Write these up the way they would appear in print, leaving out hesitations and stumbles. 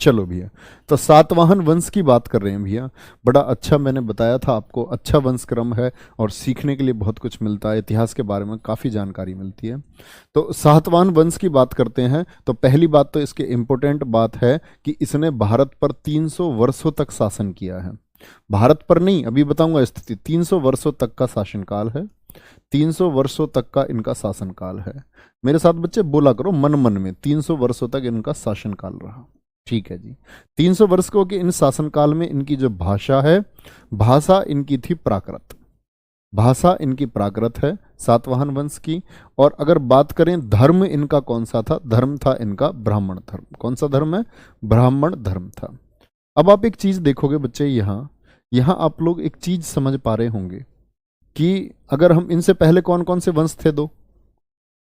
चलो भैया, तो सातवाहन वंश की बात कर रहे हैं भैया। बड़ा अच्छा मैंने बताया था आपको, अच्छा वंश क्रम है और सीखने के लिए बहुत कुछ मिलता है, इतिहास के बारे में काफ़ी जानकारी मिलती है। तो सातवाहन वंश की बात करते हैं तो पहली बात तो इसके इम्पोर्टेंट बात है कि इसने भारत पर 300 वर्षों तक शासन किया है। भारत पर नहीं, अभी बताऊंगा स्थिति, 300 वर्षों तक का शासनकाल है। 300 वर्षों तक का इनका शासनकाल है। मेरे साथ बच्चे बोला करो मन मन में, 300 वर्षों तक इनका शासनकाल रहा। ठीक है जी। 300 वर्ष को कि इन शासनकाल में इनकी जो भाषा है, भाषा इनकी थी प्राकृत। भाषा इनकी प्राकृत है सातवाहन वंश की। और अगर बात करें धर्म इनका कौन सा था, धर्म था इनका ब्राह्मण धर्म। कौन सा धर्म है? ब्राह्मण धर्म था। अब आप एक चीज देखोगे बच्चे, यहाँ यहाँ आप लोग एक चीज समझ पा रहे होंगे कि अगर हम इनसे पहले कौन कौन से वंश थे, दो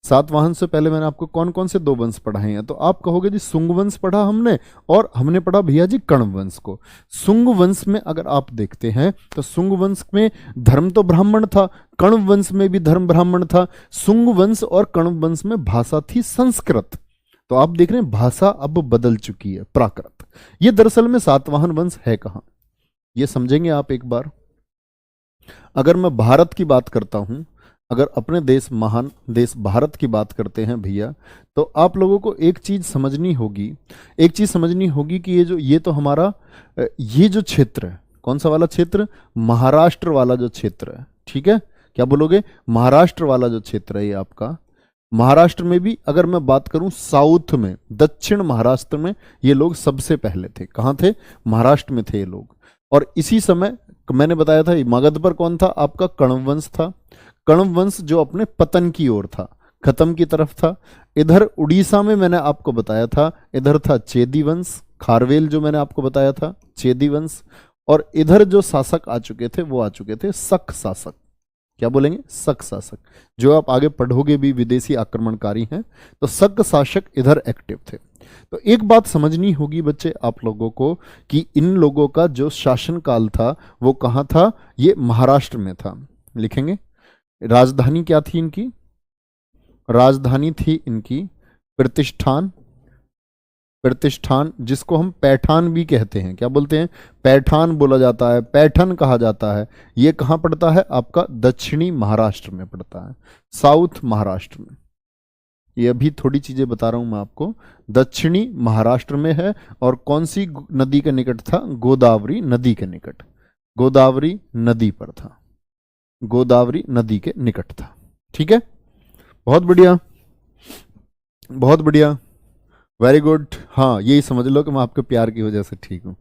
सातवाहन से पहले मैंने आपको कौन कौन से दो वंश पढ़ाए हैं, तो आप कहोगे जी सुंग वंश पढ़ा हमने, और हमने पढ़ा भैया जी कण्व वंश को। सुंग वंश में अगर आप देखते हैं तो सुंग वंश में धर्म तो ब्राह्मण था, कण्व वंश में भी धर्म ब्राह्मण था। सुंग वंश और कण्व वंश में भाषा थी संस्कृत। तो आप देख रहे हैं भाषा अब बदल चुकी है, प्राकृत। ये दरअसल में सातवाहन वंश है कहां, ये समझेंगे आप एक बार। अगर मैं भारत की बात करता हूं, अगर अपने देश, महान देश भारत की बात करते हैं भैया, तो आप लोगों को एक चीज समझनी होगी, एक चीज समझनी होगी कि ये तो हमारा ये जो क्षेत्र है, कौन सा वाला क्षेत्र? महाराष्ट्र वाला जो क्षेत्र है। ठीक है, क्या बोलोगे? महाराष्ट्र वाला जो क्षेत्र है ये आपका। महाराष्ट्र में भी अगर मैं बात करूं, साउथ में, दक्षिण महाराष्ट्र में ये लोग सबसे पहले थे। कहां थे? महाराष्ट्र में थे ये लोग। और इसी समय मैंने बताया था मगध पर कौन था? आपका कण्व वंश था। कण्व वंश जो अपने पतन की ओर था, खत्म की तरफ था। इधर उड़ीसा में मैंने आपको बताया था, इधर था चेदी वंश, खारवेल जो मैंने आपको बताया था, चेदी वंश। और इधर जो शासक आ चुके थे वो आ चुके थे शक शासक। क्या बोलेंगे? शक शासक, जो आप आगे पढ़ोगे भी विदेशी आक्रमणकारी हैं। तो शक शासक इधर एक्टिव थे। तो एक बात समझनी होगी बच्चे आप लोगों को कि इन लोगों का जो शासनकाल था वो कहाँ था? ये महाराष्ट्र में था। लिखेंगे राजधानी क्या थी इनकी? राजधानी थी इनकी प्रतिष्ठान। प्रतिष्ठान जिसको हम पैठान भी कहते हैं। क्या बोलते हैं? पैठान बोला जाता है, पैठन कहा जाता है। ये कहाँ पड़ता है? आपका दक्षिणी महाराष्ट्र में पड़ता है, साउथ महाराष्ट्र में। ये अभी थोड़ी चीजें बता रहा हूं मैं आपको। दक्षिणी महाराष्ट्र में है। और कौन सी नदी के निकट था? गोदावरी नदी के निकट। गोदावरी नदी पर था, गोदावरी नदी के निकट था। ठीक है, बहुत बढ़िया, बहुत बढ़िया, वेरी गुड। हाँ, यही समझ लो कि मैं आपके प्यार की वजह से ठीक हूँ।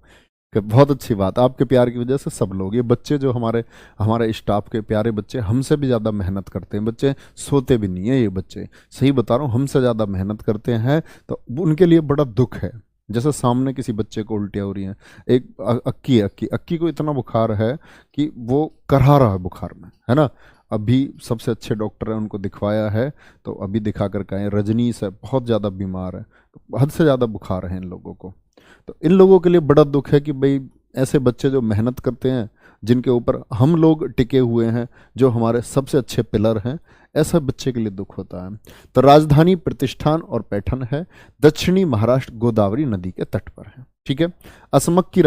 बहुत अच्छी बात, आपके प्यार की वजह से सब लोग, ये बच्चे जो हमारे स्टाफ के प्यारे बच्चे, हमसे भी ज़्यादा मेहनत करते हैं। बच्चे सोते भी नहीं है, ये बच्चे, सही बता रहा हूँ, हमसे ज़्यादा मेहनत करते हैं। तो उनके लिए बड़ा दुख है। जैसे सामने किसी बच्चे को उल्टियाँ हो रही हैं, एक अक्की को इतना बुखार है कि वो करहा रहा है बुखार में, है ना। अभी सबसे अच्छे डॉक्टर हैं, उनको दिखवाया है, तो अभी दिखा कर कहें रजनीश है, बहुत ज़्यादा बीमार है, तो हद से ज़्यादा बुखार है इन लोगों को। तो इन लोगों के लिए बड़ा दुख है कि भाई ऐसे बच्चे जो मेहनत करते हैं, जिनके ऊपर हम लोग टिके हुए हैं, जो हमारे सबसे अच्छे पिलर हैं, ऐसा बच्चे के लिए दुख होता है। तो राजधानी प्रतिष्ठान और पैठन है, दक्षिणी महाराष्ट्र गोदावरी नदी के तट पर है। ठीक है। असमक की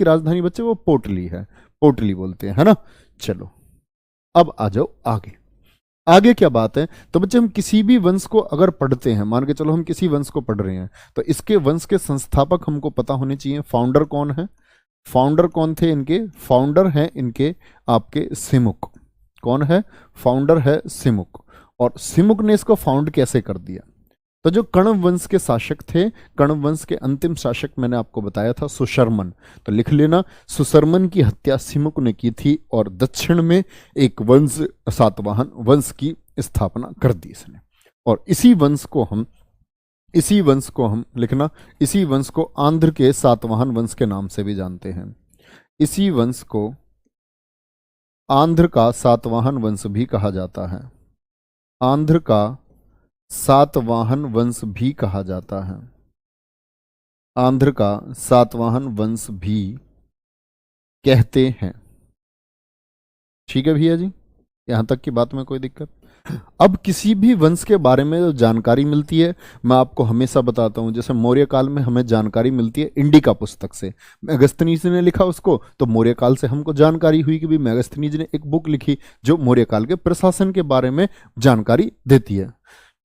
राजधानी बच्चे वो पोटली है, पोटली बोलते हैं, है ना। चलो अब आ जाओ आगे। आगे क्या बात है? तो बच्चे हम किसी भी वंश को अगर पढ़ते हैं, मान के चलो हम किसी वंश को पढ़ रहे हैं, तो इसके वंश के संस्थापक हमको पता होने चाहिए। फाउंडर कौन है? फाउंडर कौन थे इनके? फाउंडर हैं इनके आपके सिमुक। कौन है? फाउंडर है सिमुक। और सिमुक ने इसको फाउंड कैसे कर दिया? तो जो कण्व वंश के शासक थे, कण्व वंश के अंतिम शासक मैंने आपको बताया था सुशर्मन। तो लिख लेना, सुशर्मन की हत्या सिमुक ने की थी और दक्षिण में एक वंश, सातवाहन वंश की स्थापना कर दी इसने। और इसी वंश को हम लिखना, इसी वंश को आंध्र के सातवाहन वंश के नाम से भी जानते हैं। इसी वंश को आंध्र का सातवाहन वंश भी कहा जाता है। आंध्र का सातवाहन वंश भी कहा जाता है। आंध्र का सातवाहन वंश भी कहते हैं। ठीक है भैया जी, यहां तक की बात में कोई दिक्कत? अब किसी भी वंश के बारे में जो जानकारी मिलती है, मैं आपको हमेशा बताता हूं, जैसे मौर्य काल में हमें जानकारी मिलती है इंडिका पुस्तक से, मेगस्थनीज ने लिखा उसको, तो मौर्य काल से हमको जानकारी हुई कि भी मेगस्थनीज ने एक बुक लिखी जो मौर्य काल के प्रशासन के बारे में जानकारी देती है।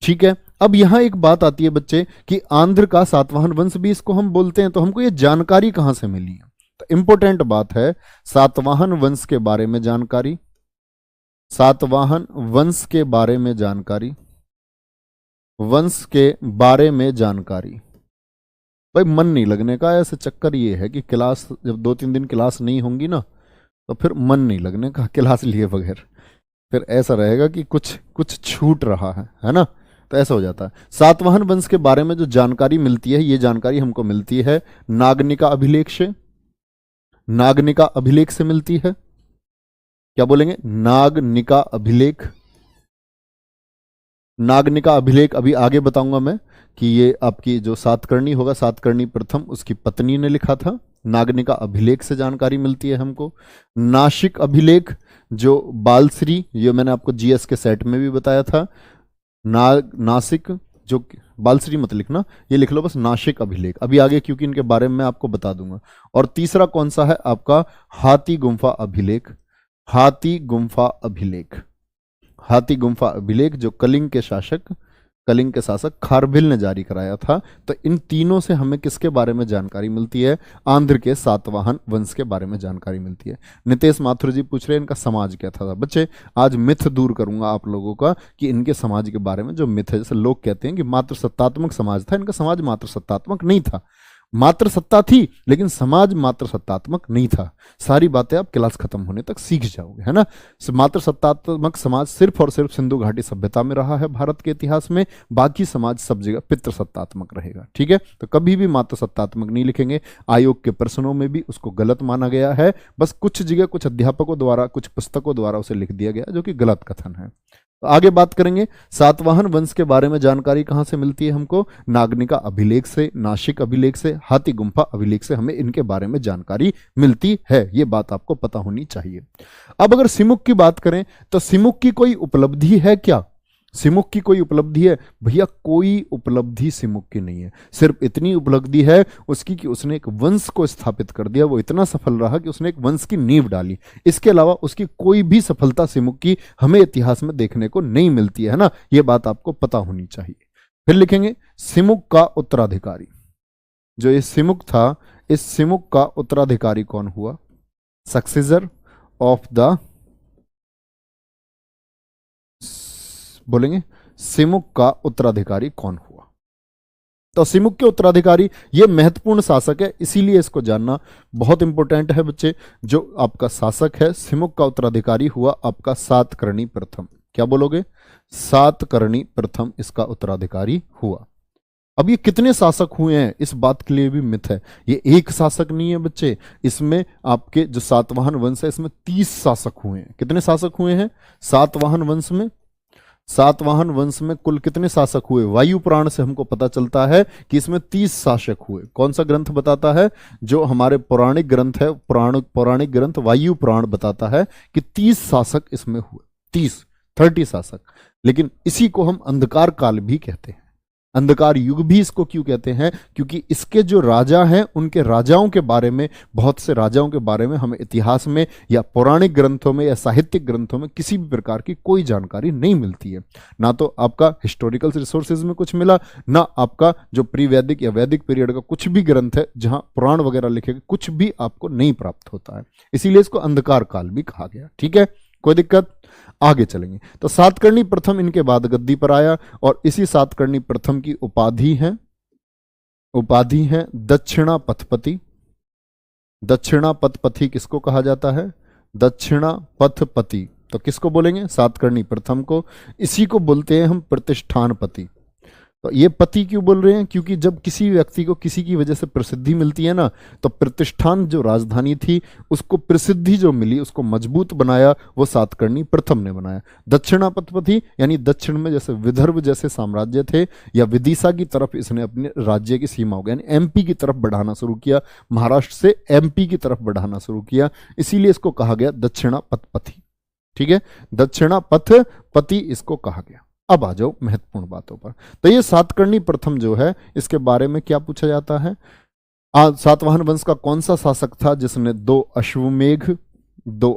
ठीक है, अब यहां एक बात आती है बच्चे कि आंध्र का सातवाहन वंश भी इसको हम बोलते हैं, तो हमको ये जानकारी कहां से मिली है? तो इंपॉर्टेंट बात है, सातवाहन वंश के बारे में जानकारी, सातवाहन वंश के बारे में जानकारी, वंश के बारे में जानकारी। भाई मन नहीं लगने का ऐसे चक्कर ये है कि क्लास जब 2-3 दिन क्लास नहीं होंगी ना, तो फिर मन नहीं लगने का क्लास लिए बगैर, फिर ऐसा रहेगा कि कुछ कुछ छूट रहा है ना, तो ऐसा हो जाता है। सातवाहन वंश के बारे में जो जानकारी मिलती है, ये जानकारी हमको मिलती है नागनिका अभिलेख से, नागनिका अभिलेख से मिलती है। क्या बोलेंगे? नागनिका अभिलेख। नागनिका अभिलेख अभी आगे बताऊंगा मैं कि ये आपकी जो सातकर्णी होगा, सातकर्णी प्रथम, उसकी पत्नी ने लिखा था। नागनिका अभिलेख से जानकारी मिलती है हमको। नासिक अभिलेख जो बालश्री, ये मैंने आपको जीएस के सेट में भी बताया था। नासिक जो बालश्री मत लिखना, ये लिख लो बस नासिक अभिलेख, अभी आगे क्योंकि इनके बारे में मैं आपको बता दूंगा। और तीसरा कौन सा है आपका? हाथी गुम्फा अभिलेख। हाथी गुम्फा अभिलेख, हाथी गुम्फा अभिलेख जो कलिंग के शासक खारभिल ने जारी कराया था। तो इन तीनों से हमें किसके बारे में जानकारी मिलती है? आंध्र के सातवाहन वंश के बारे में जानकारी मिलती है। नितेश माथुर जी पूछ रहे हैं इनका समाज क्या था। बच्चे आज मिथ दूर करूंगा आप लोगों का कि इनके समाज के बारे में जो मिथ है, जैसे लोग कहते हैं कि मात्र सत्तात्मक समाज था, इनका समाज मात्र सत्तात्मक नहीं था। मात्र सत्ता थी लेकिन समाज मात्र सत्तात्मक नहीं था। सारी बातें आप क्लास खत्म होने तक सीख जाओगे, है ना। मात्र सत्तात्मक समाज सिर्फ और सिर्फ सिंधु घाटी सभ्यता में रहा है भारत के इतिहास में, बाकी समाज सब जगह पितृ सत्तात्मक रहेगा। ठीक है, तो कभी भी मात्र सत्तात्मक नहीं लिखेंगे। आयोग के प्रश्नों में भी उसको गलत माना गया है, बस कुछ जगह कुछ अध्यापकों द्वारा, कुछ पुस्तकों द्वारा उसे लिख दिया गया जो कि गलत कथन है। तो आगे बात करेंगे सातवाहन वंश के बारे में जानकारी कहां से मिलती है हमको? नागनिका अभिलेख से, नासिक अभिलेख से, हाथी गुम्फा अभिलेख से हमें इनके बारे में जानकारी मिलती है। ये बात आपको पता होनी चाहिए। अब अगर सिमुक की बात करें तो सिमुक की कोई उपलब्धि है क्या? सिमुक की कोई उपलब्धि है? भैया कोई उपलब्धि सिमुक की नहीं है। सिर्फ इतनी उपलब्धि है उसकी कि उसने एक वंश को स्थापित कर दिया, वो इतना सफल रहा कि उसने एक वंश की नींव डाली। इसके अलावा उसकी कोई भी सफलता सिमुक की हमें इतिहास में देखने को नहीं मिलती है ना, ये बात आपको पता होनी चाहिए। फिर लिखेंगे सिमुक का उत्तराधिकारी। जो ये सिमुक था, इस सिमुक का उत्तराधिकारी कौन हुआ? सक्सेसर ऑफ द, बोलेंगे सिमुक का उत्तराधिकारी कौन हुआ? तो सिमुक के उत्तराधिकारी ये महत्वपूर्ण शासक है, इसीलिए इसको जानना बहुत इंपॉर्टेंट है बच्चे। जो आपका शासक है सिमुक का उत्तराधिकारी हुआ आपका सातकर्णी प्रथम। क्या बोलोगे? सातकर्णी प्रथम इसका उत्तराधिकारी हुआ। अब ये कितने शासक हुए हैं इस बात के लिए भी मिथ है। ये एक शासक नहीं है बच्चे, इसमें आपके जो सातवाहन वंश है इसमें 30 शासक हुए हैं। कितने शासक हुए हैं सातवाहन वंश में? सातवाहन वंश में कुल कितने शासक हुए? वायु पुराण से हमको पता चलता है कि इसमें 30 शासक हुए। कौन सा ग्रंथ बताता है? जो हमारे पौराणिक ग्रंथ है, पौराणिक ग्रंथ वायु पुराण बताता है कि 30 शासक इसमें हुए। 30 शासक। लेकिन इसी को हम अंधकार काल भी कहते हैं। अंधकार युग भी इसको क्यों कहते हैं? क्योंकि इसके जो राजा हैं उनके राजाओं के बारे में, बहुत से राजाओं के बारे में हमें इतिहास में या पौराणिक ग्रंथों में या साहित्यिक ग्रंथों में किसी भी प्रकार की कोई जानकारी नहीं मिलती है। ना तो आपका हिस्टोरिकल रिसोर्सेज में कुछ मिला, ना आपका जो प्री वैदिक या वैदिक पीरियड का कुछ भी ग्रंथ है जहां पुराण वगैरह लिखे गए, कुछ भी आपको नहीं प्राप्त होता है। इसीलिए इसको अंधकार काल भी कहा गया। ठीक है, कोई दिक्कत? आगे चलेंगे। तो सातकर्णी प्रथम इनके बाद गद्दी पर आया और इसी सातकर्णी प्रथम की उपाधि है दक्षिणा पथपति। दक्षिणा पथपति किसको कहा जाता है? दक्षिणा पथपति। तो किसको बोलेंगे? सातकर्णी प्रथम को। इसी को बोलते हैं हम प्रतिष्ठानपति। तो ये पति क्यों बोल रहे हैं? क्योंकि जब किसी व्यक्ति को किसी की वजह से प्रसिद्धि मिलती है ना, तो प्रतिष्ठान जो राजधानी थी उसको प्रसिद्धि जो मिली, उसको मजबूत बनाया वो सातकर्णी प्रथम ने बनाया। दक्षिणापति यानी दक्षिण में जैसे विदर्भ जैसे साम्राज्य थे या विदिशा की तरफ इसने अपने राज्य की सीमा हो गया, यानी एमपी की तरफ बढ़ाना शुरू किया, महाराष्ट्र से एमपी की तरफ बढ़ाना शुरू किया, इसीलिए इसको कहा गया दक्षिणापति। ठीक है, दक्षिणा पथ पति इसको कहा गया। अब आ जाओ महत्वपूर्ण बातों पर। तो ये सातकर्णी प्रथम जो है इसके बारे में क्या पूछा जाता है, सातवाहन वंश का कौन सा शासक था जिसने दो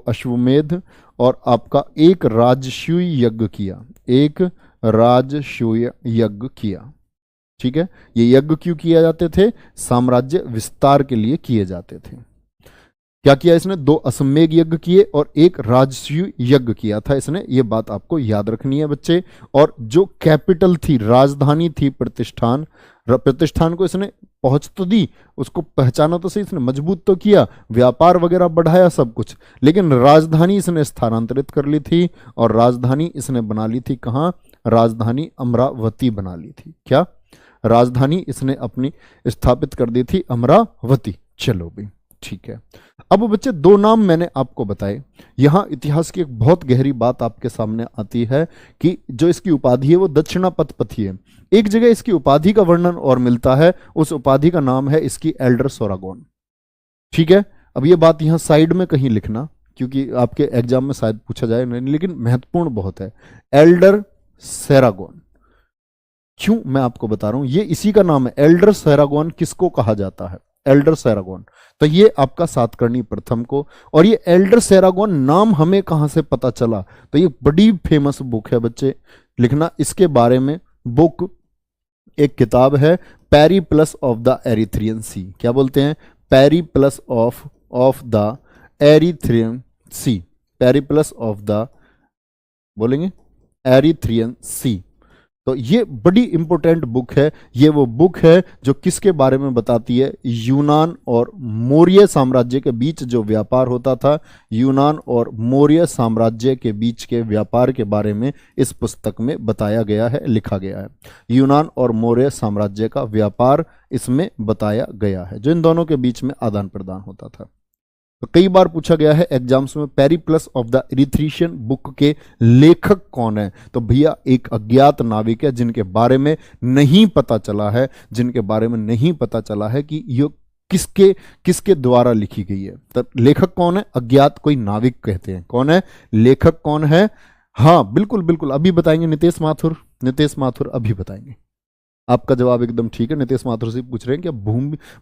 अश्वमेध और आपका एक राजसूय यज्ञ किया, एक राजसूय यज्ञ किया। ठीक है, ये यज्ञ क्यों किए जाते थे, साम्राज्य विस्तार के लिए किए जाते थे। क्या किया इसने, दो अश्वमेध यज्ञ किए और एक राजसूय यज्ञ किया था इसने, ये बात आपको याद रखनी है बच्चे। और जो कैपिटल थी, राजधानी थी प्रतिष्ठान को इसने पहुंच तो दी, उसको पहचाना तो सही, इसने मजबूत तो किया, व्यापार वगैरह बढ़ाया सब कुछ, लेकिन राजधानी इसने स्थानांतरित कर ली थी। और राजधानी इसने बना ली थी कहां, राजधानी अमरावती बना ली थी। क्या, राजधानी इसने अपनी स्थापित कर दी थी अमरावती। चलो भाई ठीक है। अब बच्चे दो नाम मैंने आपको बताए, यहां इतिहास की एक बहुत गहरी बात आपके सामने आती है कि जो इसकी उपाधि है वो दक्षिणापथपति है। एक जगह इसकी उपाधि का वर्णन और मिलता है, उस उपाधि का नाम है इसकी एल्डर सोरागोन। ठीक है, अब ये बात यहां साइड में कहीं लिखना, क्योंकि आपके एग्जाम में शायद पूछा जाए नहीं, लेकिन महत्वपूर्ण बहुत है। एल्डर सेरागोन, क्यों मैं आपको बता रहा हूं, ये इसी का नाम है। एल्डर सेरागोन किसको कहा जाता है, एल्डर सेरागोन। तो ये आपका सातकर्णी प्रथम को, और ये एल्डर सेरागोन नाम हमें कहां से पता चला, तो ये बड़ी फेमस बुक है बच्चे, लिखना इसके बारे में। बुक एक किताब है, Periplus of the Erythraean Sea. क्या बोलते हैं, Periplus of the Erythraean Sea, Periplus of the बोलेंगे एरिथ्रियन सी। तो ये बड़ी इंपॉर्टेंट बुक है। ये वो बुक है जो किसके बारे में बताती है, यूनान और मौर्य साम्राज्य के बीच जो व्यापार होता था, यूनान और मौर्य साम्राज्य के बीच के व्यापार के बारे में इस पुस्तक में बताया गया है, लिखा गया है। यूनान और मौर्य साम्राज्य का व्यापार इसमें बताया गया है, जो इन दोनों के बीच में आदान प्रदान होता था। तो कई बार पूछा गया है एग्जाम्स में, Periplus of the Erythraean book के लेखक कौन है, तो भैया एक अज्ञात नाविक है जिनके बारे में नहीं पता चला है, जिनके बारे में नहीं पता चला है कि ये किसके किसके द्वारा लिखी गई है। तो लेखक कौन है, अज्ञात कोई नाविक कहते हैं। कौन है लेखक, कौन है, हाँ बिल्कुल बिल्कुल अभी बताएंगे, नितेश माथुर अभी बताएंगे। आपका जवाब एकदम ठीक है, नितेश माथुर से पूछ रहे हैं कि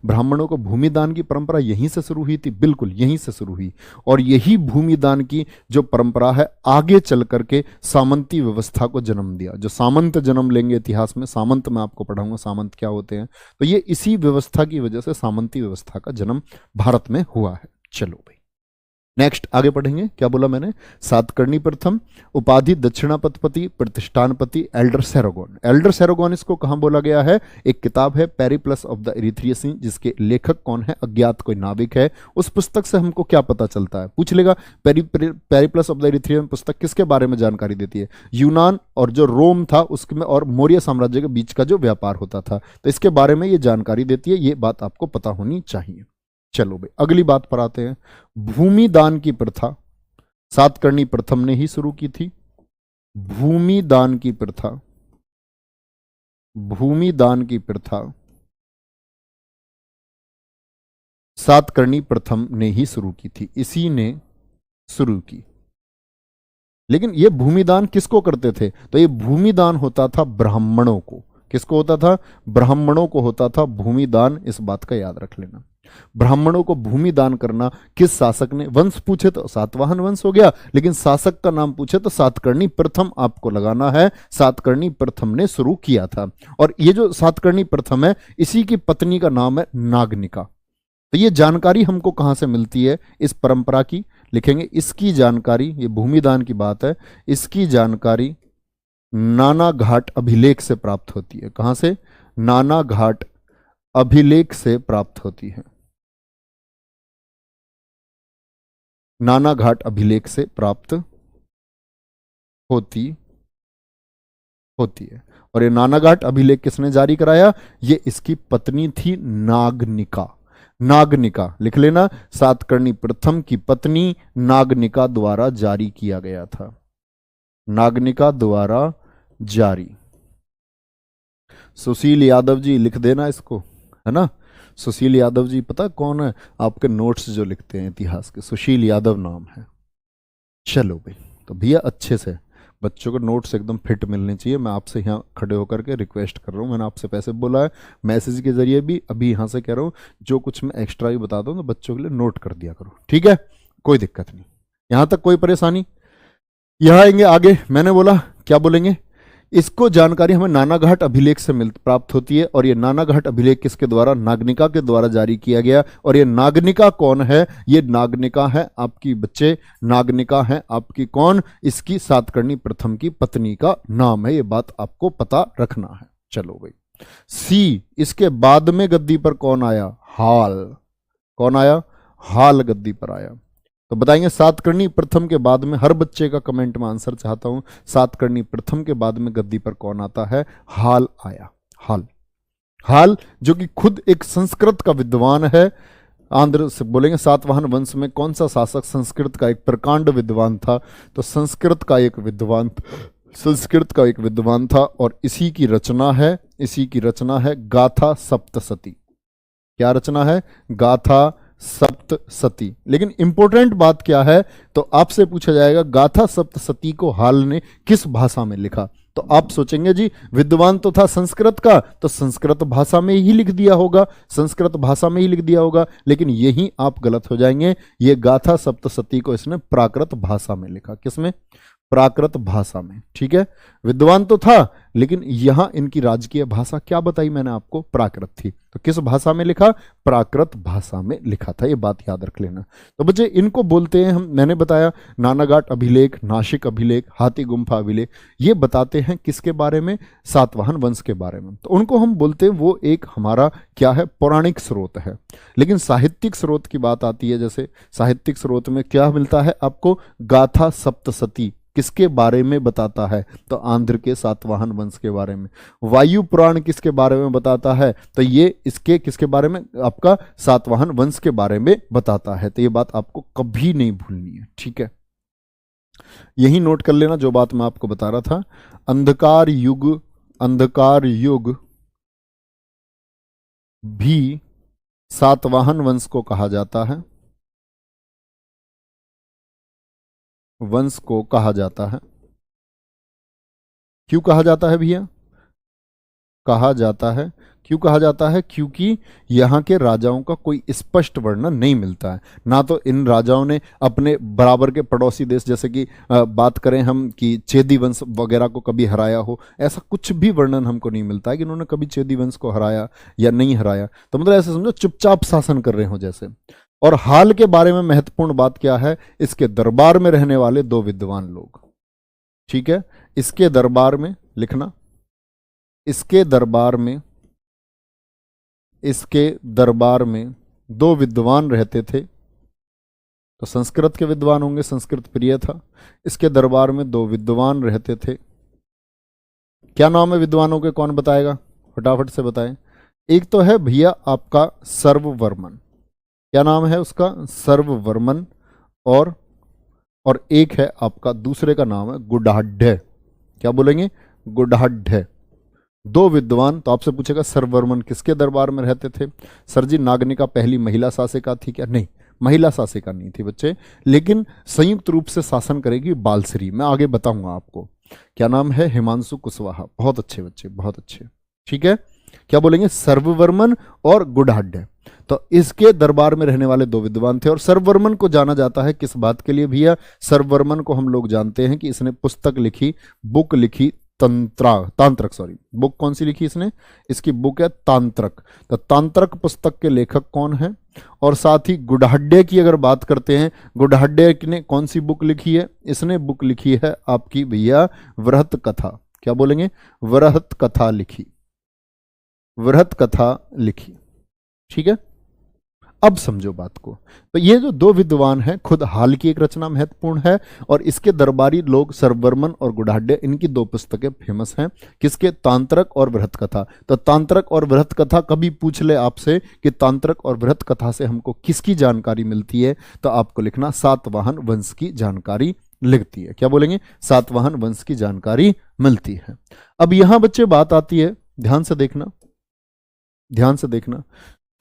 ब्राह्मणों को भूमि दान की परंपरा यहीं से शुरू हुई थी। बिल्कुल यहीं से शुरू हुई, और यही भूमि दान की जो परंपरा है आगे चल करके सामंती व्यवस्था को जन्म दिया। जो सामंत जन्म लेंगे इतिहास में, सामंत मैं आपको पढ़ाऊंगा सामंत क्या होते हैं, तो ये इसी व्यवस्था की वजह से सामंती व्यवस्था का जन्म भारत में हुआ है। चलो भाई नेक्स्ट आगे पढ़ेंगे। क्या बोला मैंने, सातकर्णी प्रथम, उपाधि दक्षिणापथपति, प्रतिष्ठानपति, एल्डर सेरागोन। एल्डर सेरागोन इसको कहां बोला गया है, एक किताब है पेरिप्लस ऑफ द एरिथ्रियन, जिसके लेखक कौन है, अज्ञात कोई नाविक है। उस पुस्तक से हमको क्या पता चलता है, पूछ लेगा। पेरिप्लस ऑफ द एरिथ्रियन पुस्तक किसके बारे में जानकारी देती है, यूनान और जो रोम था उसमें और मौर्य साम्राज्य के बीच का जो व्यापार होता था, तो इसके बारे में ये जानकारी देती है। ये बात आपको पता होनी चाहिए। चलो भाई अगली बात पर आते हैं। भूमि दान की प्रथा सातकर्णी प्रथम ने ही शुरू की थी। भूमि दान की प्रथा सातकर्णी प्रथम ने ही शुरू की थी, इसी ने शुरू की। लेकिन यह भूमिदान किसको करते थे, तो यह भूमिदान होता था ब्राह्मणों को। किसको होता था, ब्राह्मणों को होता था भूमिदान। इस बात का याद रख लेना, ब्राह्मणों को भूमि दान करना किस शासक ने, वंश पूछे तो सातवाहन वंश हो गया, लेकिन शासक का नाम पूछे तो सातकर्णी प्रथम आपको लगाना है। सातकर्णी प्रथम ने शुरू किया था, और ये जो सातकर्णी प्रथम है इसी की पत्नी का नाम है नागनिका। तो ये जानकारी हमको कहां से मिलती है, इस परंपरा की लिखेंगे। इसकी जानकारी, ये भूमिदान की बात है, इसकी जानकारी नाना घाट अभिलेख से प्राप्त होती है। कहां से, नाना घाट अभिलेख से प्राप्त होती है। नाना घाट अभिलेख से प्राप्त होती है। और ये नाना घाट अभिलेख किसने जारी कराया, ये इसकी पत्नी थी नागनिका। नागनिका लिख लेना, सातकर्णी प्रथम की पत्नी नागनिका द्वारा जारी किया गया था। नागनिका द्वारा जारी। सुशील यादव जी लिख देना इसको, है ना। सुशील यादव जी पता कौन है, आपके नोट्स जो लिखते हैं इतिहास के, सुशील यादव नाम है। चलो भाई तो भैया अच्छे से बच्चों को नोट्स एकदम फिट मिलने चाहिए। मैं आपसे यहाँ खड़े होकर के रिक्वेस्ट कर रहा हूँ, मैंने आपसे पैसे बोला है, मैसेज के जरिए भी, अभी यहाँ से कह रहा हूँ, जो कुछ मैं एक्स्ट्रा भी बताता हूँ तो बच्चों के लिए नोट कर दिया करो, ठीक है? कोई दिक्कत नहीं, यहाँ तक कोई परेशानी। यहाँ आएंगे आगे, मैंने बोला क्या बोलेंगे, इसको जानकारी हमें नानाघाट अभिलेख से प्राप्त होती है। और ये नानाघाट अभिलेख किसके द्वारा, नागनिका के द्वारा जारी किया गया। और ये नागनिका कौन है, ये नागनिका है आपकी बच्चे, नागनिका है आपकी कौन, इसकी सातकर्णी प्रथम की पत्नी का नाम है, ये बात आपको पता रखना है। चलो भाई, सी, इसके बाद में गद्दी पर कौन आया, हाल। कौन आया, हाल गद्दी पर आया। तो बताएंगे सातकर्णी प्रथम के बाद में, हर बच्चे का कमेंट में आंसर चाहता हूं, सातकर्णी प्रथम के बाद में गद्दी पर कौन आता है, हाल आया। हाल, हाल जो कि खुद एक संस्कृत का विद्वान है। आंध्र से बोलेंगे सातवाहन वंश में कौन सा शासक संस्कृत का एक प्रकांड विद्वान था, तो संस्कृत का एक विद्वान, संस्कृत का एक विद्वान था। और इसी की रचना है, इसी की रचना है गाथा सप्तशती। क्या रचना है, गाथा सप्तशती। लेकिन इंपॉर्टेंट बात क्या है, तो आपसे पूछा जाएगा गाथा सप्तशती को हाल ने किस भाषा में लिखा, तो आप सोचेंगे जी विद्वान तो था संस्कृत का, तो संस्कृत भाषा में ही लिख दिया होगा, संस्कृत भाषा में ही लिख दिया होगा। लेकिन यही आप गलत हो जाएंगे, ये गाथा सप्तशती को इसने प्राकृत भाषा में लिखा। किसमें, प्राकृत भाषा में, ठीक है? विद्वान तो था, लेकिन यहां इनकी राजकीय भाषा क्या बताई मैंने आपको, प्राकृत थी। तो किस भाषा में लिखा, प्राकृत भाषा में लिखा था, ये बात याद रख लेना। तो बच्चे इनको बोलते हैं हम, मैंने बताया नानाघाट अभिलेख, नासिक अभिलेख, हाथी गुम्फा अभिलेख, ये बताते हैं किसके बारे में, सातवाहन वंश के बारे में। तो उनको हम बोलते हैं वो एक हमारा क्या है, पौराणिक स्रोत है। लेकिन साहित्यिक स्रोत की बात आती है, जैसे साहित्यिक स्रोत में क्या मिलता है आपको, गाथा सप्तशती किसके बारे में बताता है, तो आंध्र के सातवाहन वंश के बारे में। वायु पुराण किसके बारे में बताता है, तो ये इसके किसके बारे में, आपका सातवाहन वंश के बारे में बताता है। तो ये बात आपको कभी नहीं भूलनी है, ठीक है? यही नोट कर लेना जो बात मैं आपको बता रहा था। अंधकार युग, अंधकार युग भी सातवाहन वंश को कहा जाता है, वंश को कहा जाता है। क्यों कहा जाता है भैया, कहा जाता है, क्यों कहा जाता है, क्योंकि यहाँ के राजाओं का कोई स्पष्ट वर्णन नहीं मिलता है। ना तो इन राजाओं ने अपने बराबर के पड़ोसी देश, जैसे कि बात करें हम कि चेदी वंश वगैरह को कभी हराया हो, ऐसा कुछ भी वर्णन हमको नहीं मिलता है कि उन्होंने कभी चेदी वंश को हराया या नहीं हराया। तो मतलब ऐसे समझो चुपचाप शासन कर रहे हो जैसे। और हाल के बारे में महत्वपूर्ण बात क्या है, इसके दरबार में रहने वाले दो विद्वान लोग, ठीक है? इसके दरबार में लिखना, इसके दरबार में, इसके दरबार में दो विद्वान रहते थे। तो संस्कृत के विद्वान होंगे, संस्कृत प्रिय था। इसके दरबार में दो विद्वान रहते थे। क्या नाम है विद्वानों के, कौन बताएगा, फटाफट से बताएं। एक तो है भैया आपका सर्ववर्मन, क्या नाम है उसका, सर्ववर्मन। और एक है आपका, दूसरे का नाम है गुडाढ़। क्या बोलेंगे, गुडाढ़। दो विद्वान। तो आपसे पूछेगा सर्ववर्मन किसके दरबार में रहते थे, सर जी नागनिका पहली महिला शासिका थी क्या, नहीं, महिला शासिका नहीं थी बच्चे, लेकिन संयुक्त रूप से शासन करेगी बालश्री। मैं आगे बताऊंगा आपको, क्या नाम है, हिमांशु कुशवाहा। बहुत अच्छे बच्चे, बहुत अच्छे, ठीक है? क्या बोलेंगे, सर्ववर्मन और गुडाढ़। तो इसके दरबार में रहने वाले दो विद्वान थे। और सर्ववर्मन को जाना जाता है किस बात के लिए भैया, सर्ववर्मन को हम लोग जानते हैं कि इसने पुस्तक लिखी, बुक लिखी, तांत्रक, सॉरी, बुक कौन सी लिखी इसने, इसकी बुक है तांत्रक। तो तांत्रक पुस्तक के लेखक कौन है। और साथ ही गुडाढ़ की अगर बात करते हैं, गुडाढ़ ने कौन सी बुक लिखी है, इसने बुक लिखी है आपकी भैया वृहत कथा। क्या बोलेंगे, वृहत कथा लिखी, वृहत कथा लिखी, ठीक है? अब समझो बात को। तो ये जो दो विद्वान हैं, खुद हाल की एक रचना महत्वपूर्ण है, और इसके दरबारी लोग सर्ववर्मन और गुडाढ़, इनकी दो पुस्तकें फेमस हैं। किसके, तांत्रक और वृहत कथा। तो तांत्रक और वृहत कथा, कभी पूछ ले आपसे कि तांत्रक और वृहत कथा से हमको किसकी जानकारी मिलती है, तो आपको लिखना सातवाहन वंश की जानकारी लिखती है। क्या बोलेंगे, सातवाहन वंश की जानकारी मिलती है। अब यहां बच्चे बात आती है, ध्यान से देखना, ध्यान से देखना।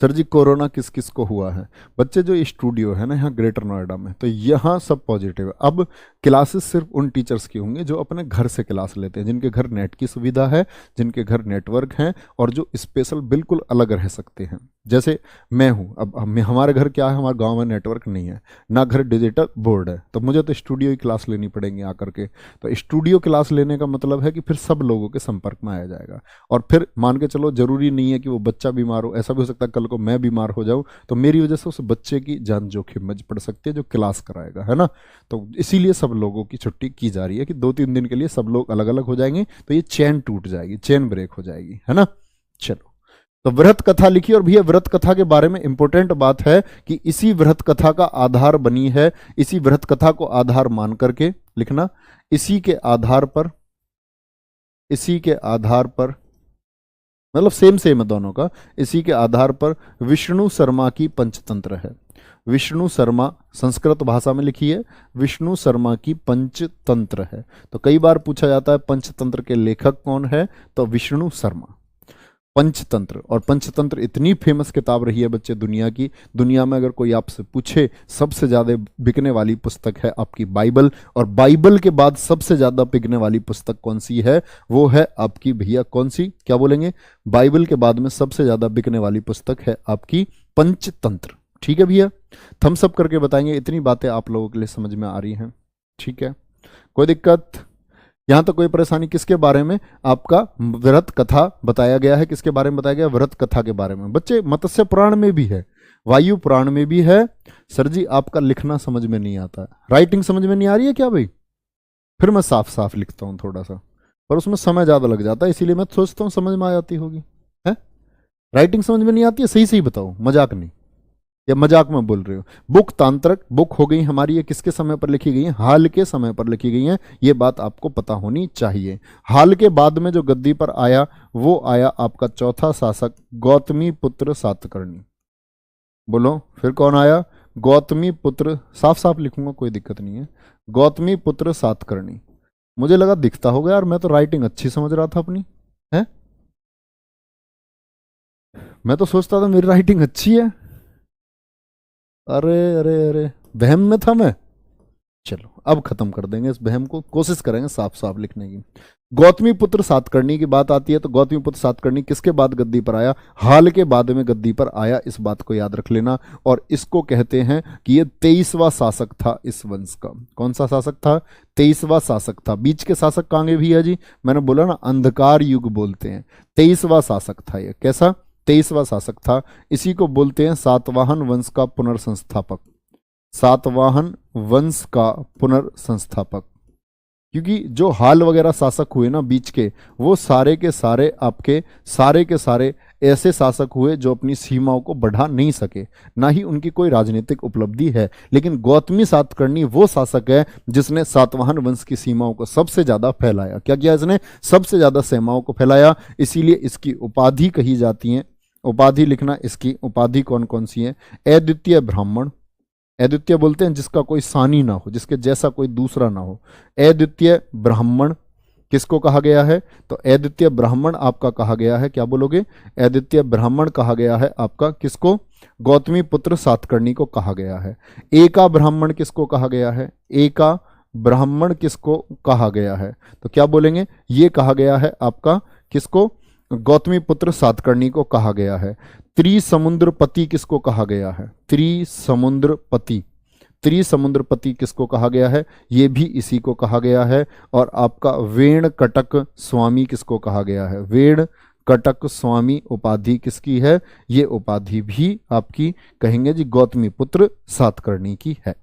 सर जी कोरोना किस किस को हुआ है? बच्चे जो स्टूडियो है ना यहाँ ग्रेटर नोएडा में, तो यहाँ सब पॉजिटिव है। अब क्लासेस सिर्फ उन टीचर्स की होंगे जो अपने घर से क्लास लेते हैं, जिनके घर नेट की सुविधा है, जिनके घर नेटवर्क हैं, और जो स्पेशल बिल्कुल अलग रह सकते हैं। जैसे मैं हूँ, अब हमारे घर क्या है, हमारे गाँव में नेटवर्क नहीं है, ना घर डिजिटल बोर्ड है, तो मुझे तो स्टूडियो की क्लास लेनी पड़ेगी आकर के। तो स्टूडियो क्लास लेने का मतलब है कि फिर सब लोगों के संपर्क में आया जाएगा। और फिर मान के चलो, जरूरी नहीं है कि वो बच्चा बीमार हो, ऐसा भी हो सकता है कल को मैं बीमार हो जाऊं तो मेरी वजह से उस बच्चे की जान जोखिम में पड़ सकती है जो क्लास कराएगा, है ना। तो इसीलिए सब लोगों की छुट्टी की जा रही है कि 2-3 दिन के लिए सब लोग अलग अलग हो जाएंगे, तो ये चेन टूट जाएगी, चेन ब्रेक हो जाएगी, है ना। चलो, तो व्रत कथा लिखी। और भैया व्रत कथा के बारे में इंपॉर्टेंट बात है कि इसी व्रत कथा का आधार बनी है, इसी व्रत कथा को आधार मान करके लिखना, इसी के आधार पर, इसी के आधार पर, मतलब सेम सेम है दोनों का, इसी के आधार पर विष्णु शर्मा की पंचतंत्र है। विष्णु शर्मा संस्कृत भाषा में लिखी है, विष्णु शर्मा की पंचतंत्र है। तो कई बार पूछा जाता है पंचतंत्र के लेखक कौन है, तो विष्णु शर्मा। पंचतंत्र, और पंचतंत्र इतनी फेमस किताब रही है बच्चे दुनिया की, दुनिया में अगर कोई आपसे पूछे सबसे ज्यादा बिकने वाली पुस्तक है आपकी बाइबल, और बाइबल के बाद सबसे ज्यादा बिकने वाली पुस्तक कौन सी है, वो है आपकी भैया कौन सी, क्या बोलेंगे, बाइबल के बाद में सबसे ज्यादा बिकने वाली पुस्तक है आपकी पंचतंत्र। ठीक है भैया, थम्स अप करके बताएंगे इतनी बातें आप लोगों के लिए समझ में आ रही हैं। ठीक है, कोई दिक्कत यहां तो, कोई परेशानी? किसके बारे में आपका व्रत कथा बताया गया है, किसके बारे में बताया गया, व्रत कथा के बारे में। बच्चे मत्स्य पुराण में भी है, वायु पुराण में भी है। सर जी आपका लिखना समझ में नहीं आता, राइटिंग समझ में नहीं आ रही है क्या भाई? फिर मैं साफ साफ लिखता हूं थोड़ा सा, पर उसमें समय ज्यादा लग जाता है, इसीलिए मैं सोचता हूँ समझ में आ जाती होगी। है राइटिंग समझ में नहीं आती है? सही सही बताओ, मजाक नहीं, या मजाक में बोल रहे हो? बुक तांत्रिक बुक हो गई हमारी, ये किसके समय पर लिखी गई है, हाल के समय पर लिखी गई है, ये बात आपको पता होनी चाहिए। हाल के बाद में जो गद्दी पर आया वो आया आपका चौथा शासक गौतमी पुत्र सातकर्णी। बोलो फिर कौन आया? गौतमी पुत्र, साफ साफ लिखूंगा कोई दिक्कत नहीं है, गौतमी पुत्र सातकर्णी। मुझे लगा दिखता होगा यार, मैं तो राइटिंग अच्छी समझ रहा था अपनी, है मैं तो सोचता था मेरी राइटिंग अच्छी है। अरे अरे अरे, वहम में था मैं। चलो अब खत्म कर देंगे इस वहम को, कोशिश करेंगे साफ साफ लिखने की। गौतमी पुत्र सातकर्णी की बात आती है तो गौतमी पुत्र सातकर्णी किसके बाद गद्दी पर आया? हाल के बाद में गद्दी पर आया, इस बात को याद रख लेना। और इसको कहते हैं कि ये 23वां शासक था इस वंश का। कौन सा शासक था? 23वां शासक था। बीच के शासक कहां भी है जी? मैंने बोला ना अंधकार युग बोलते हैं, 23वां शासक था ये। कैसा? 23वां शासक था। इसी को बोलते हैं सातवाहन वंश का पुनर्संस्थापक, सातवाहन वंश का पुनर्संस्थापक। क्योंकि जो हाल वगैरह शासक हुए ना बीच के, वो सारे के सारे आपके, सारे के सारे ऐसे शासक हुए जो अपनी सीमाओं को बढ़ा नहीं सके, ना ही उनकी कोई राजनीतिक उपलब्धि है। लेकिन गौतमी सातकर्णी वो शासक है जिसने सातवाहन वंश की सीमाओं को सबसे ज्यादा फैलाया। क्या किया इसने? सबसे ज्यादा सीमाओं को फैलाया, इसीलिए इसकी उपाधि कही जाती है। उपाधि लिखना, इसकी उपाधि कौन कौन सी है? अद्वितीय ब्राह्मण, अद्वितीय बोलते हैं जिसका कोई सानी ना हो, जिसके जैसा कोई दूसरा ना हो। अद्वितीय ब्राह्मण किसको कहा गया है? तो अद्वितीय ब्राह्मण आपका कहा गया है, क्या बोलोगे? अद्वितीय ब्राह्मण कहा गया है आपका किसको? गौतमी पुत्र सातकर्णी को कहा गया है। एका ब्राह्मण किसको कहा गया है? एका ब्राह्मण किसको कहा गया है? तो क्या बोलेंगे? ये कहा गया है आपका किसको? गौतमी पुत्र सातकर्णी को कहा गया है। त्रिसमुद्रपति किसको कहा गया है? त्रिसमुद्रपति, त्रिसमुद्रपति किसको कहा गया है? ये भी इसी को कहा गया है। और आपका वेण कटक स्वामी किसको कहा गया है? वेण कटक स्वामी उपाधि किसकी है? ये उपाधि भी आपकी कहेंगे जी गौतमी पुत्र सातकर्णी की है।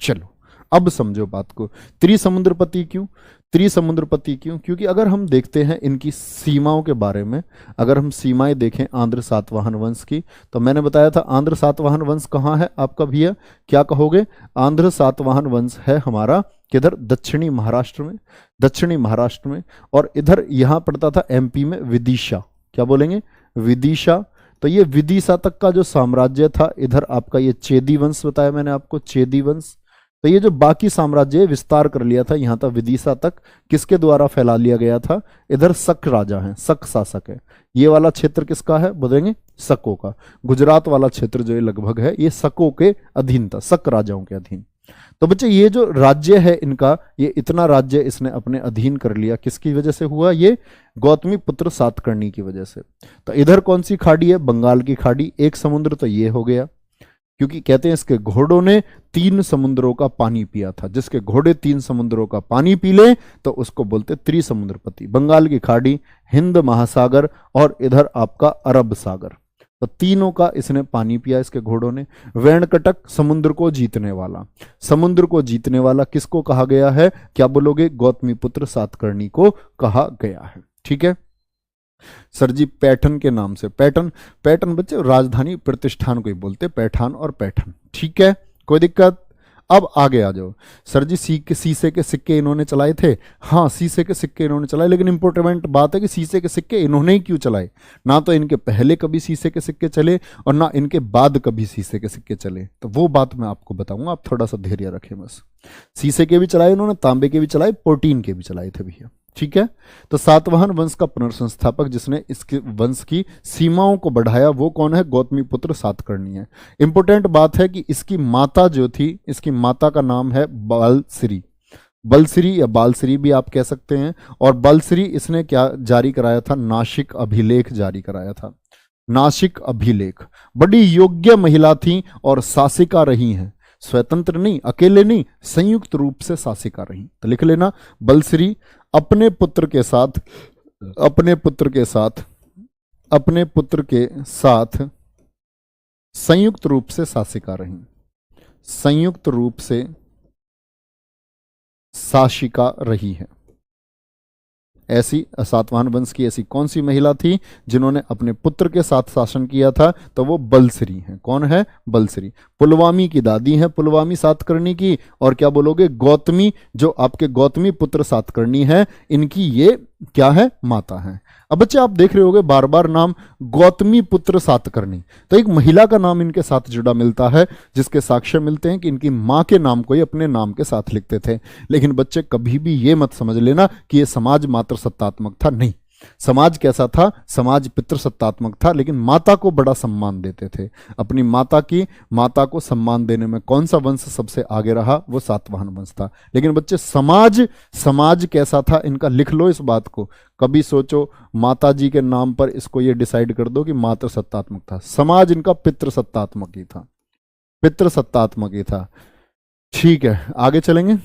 चलो अब समझो बात को। त्रिसमुद्रपति क्यों? त्रिसमुद्रपति क्यों? क्योंकि अगर हम देखते हैं इनकी सीमाओं के बारे में, अगर हम सीमाएं देखें आंध्र सातवाहन वंश की, तो मैंने बताया था आंध्र सातवाहन वंश कहाँ है आपका भैया? क्या कहोगे? आंध्र सातवाहन वंश है हमारा किधर? दक्षिणी महाराष्ट्र में, दक्षिणी महाराष्ट्र में। और इधर यहां पड़ता था एमपी में विदिशा, क्या बोलेंगे? विदिशा। तो ये विदिशा तक का जो साम्राज्य था, इधर आपका ये चेदी वंश बताया मैंने आपको, चेदी वंश। तो ये जो बाकी साम्राज्य विस्तार कर लिया था यहां तक विदिशा तक, किसके द्वारा फैला लिया गया था? इधर शक राजा है, शक शासक है। ये वाला क्षेत्र किसका है बोलेंगे? शकों का। गुजरात वाला क्षेत्र जो ये लगभग है ये शकों के अधीन था, शक राजाओं के अधीन। तो बच्चे ये जो राज्य है इनका, ये इतना राज्य इसने अपने अधीन कर लिया, किसकी वजह से हुआ? ये गौतमी पुत्र सातकर्णी की वजह से। तो इधर कौन सी खाड़ी है? बंगाल की खाड़ी। एक समुद्र तो ये हो गया, क्योंकि कहते हैं इसके घोड़ों ने 3 समुद्रों का पानी पिया था। जिसके घोड़े 3 समुद्रों का पानी पी ले तो उसको बोलते त्रिसमुद्रपति। बंगाल की खाड़ी, हिंद महासागर और इधर आपका अरब सागर, तो तीनों का इसने पानी पिया इसके घोड़ों ने। वेणकटक, समुद्र को जीतने वाला। समुद्र को जीतने वाला किसको कहा गया है? क्या बोलोगे? गौतमी पुत्र सातकर्णी को कहा गया है। ठीक है सर जी, पैठन के नाम से। पैठन, पैठन बच्चे राजधानी प्रतिष्ठान को ही बोलते, पैठान और पैठन। ठीक है, कोई दिक्कत? अब आगे आ जाओ। सर जी शीशे के सिक्के इन्होंने चलाए थे। हाँ, शीशे के सिक्के इन्होंने चलाए, लेकिन इंपॉर्टेंट बात है कि शीशे के सिक्के इन्होंने ही क्यों चलाए? ना तो इनके पहले कभी शीशे के सिक्के चले और ना इनके बाद कभी शीशे के सिक्के चले। तो वो बात मैं आपको बताऊंगा, आप थोड़ा सा धैर्य रखें बस। शीशे के भी चलाए उन्होंने, तांबे के भी चलाए, प्रोटीन के भी चलाए थे भैया। ठीक है, तो सातवाहन वंश का पुनर्संस्थापक जिसने इसके वंश की सीमाओं को बढ़ाया वो कौन है? गौतमी पुत्र सातकर्णी है। इंपॉर्टेंट बात है कि इसकी माता जो थी, इसकी माता का नाम है बालश्री। बलश्री या बालश्री भी आप कह सकते हैं। और बलश्री इसने क्या जारी कराया था? नासिक अभिलेख जारी कराया था। नासिक अभिलेख। बड़ी योग्य महिला थी और शासिका रही हैं। स्वतंत्र नहीं, अकेले नहीं, संयुक्त रूप से शासिका रही। तो लिख लेना, बलश्री अपने पुत्र के साथ संयुक्त रूप से शासिका रही। संयुक्त रूप से शासिका रही है। ऐसी सातवाहन वंश की ऐसी कौन सी महिला थी जिन्होंने अपने पुत्र के साथ शासन किया था? तो वो बलश्री हैं। कौन है? बलश्री। पुलवामी की दादी है, पुलवामी सातकर्णी की। और क्या बोलोगे? गौतमी, जो आपके गौतमी पुत्र सातकर्णी है, इनकी ये क्या है? माता है। अब बच्चे आप देख रहे होगे बार बार नाम गौतमी पुत्र सातकर्णी, तो एक महिला का नाम इनके साथ जुड़ा मिलता है, जिसके साक्ष्य मिलते हैं कि इनकी मां के नाम को ही अपने नाम के साथ लिखते थे। लेकिन बच्चे कभी भी ये मत समझ लेना कि ये समाज मात्र सत्तात्मक था, नहीं। समाज कैसा था? समाज पितृसत्तात्मक था, लेकिन माता को बड़ा सम्मान देते थे। अपनी माता को सम्मान देने में कौन सा वंश सबसे आगे रहा? वो सातवाहन वंश था। लेकिन बच्चे समाज कैसा था इनका? लिख लो इस बात को। कभी सोचो माता जी के नाम पर इसको ये डिसाइड कर दो कि मात्र सत्तात्मक था। समाज इनका पितृसत्तात्मक ही था, पितृसत्तात्मक ही था। ठीक है, आगे चलेंगे।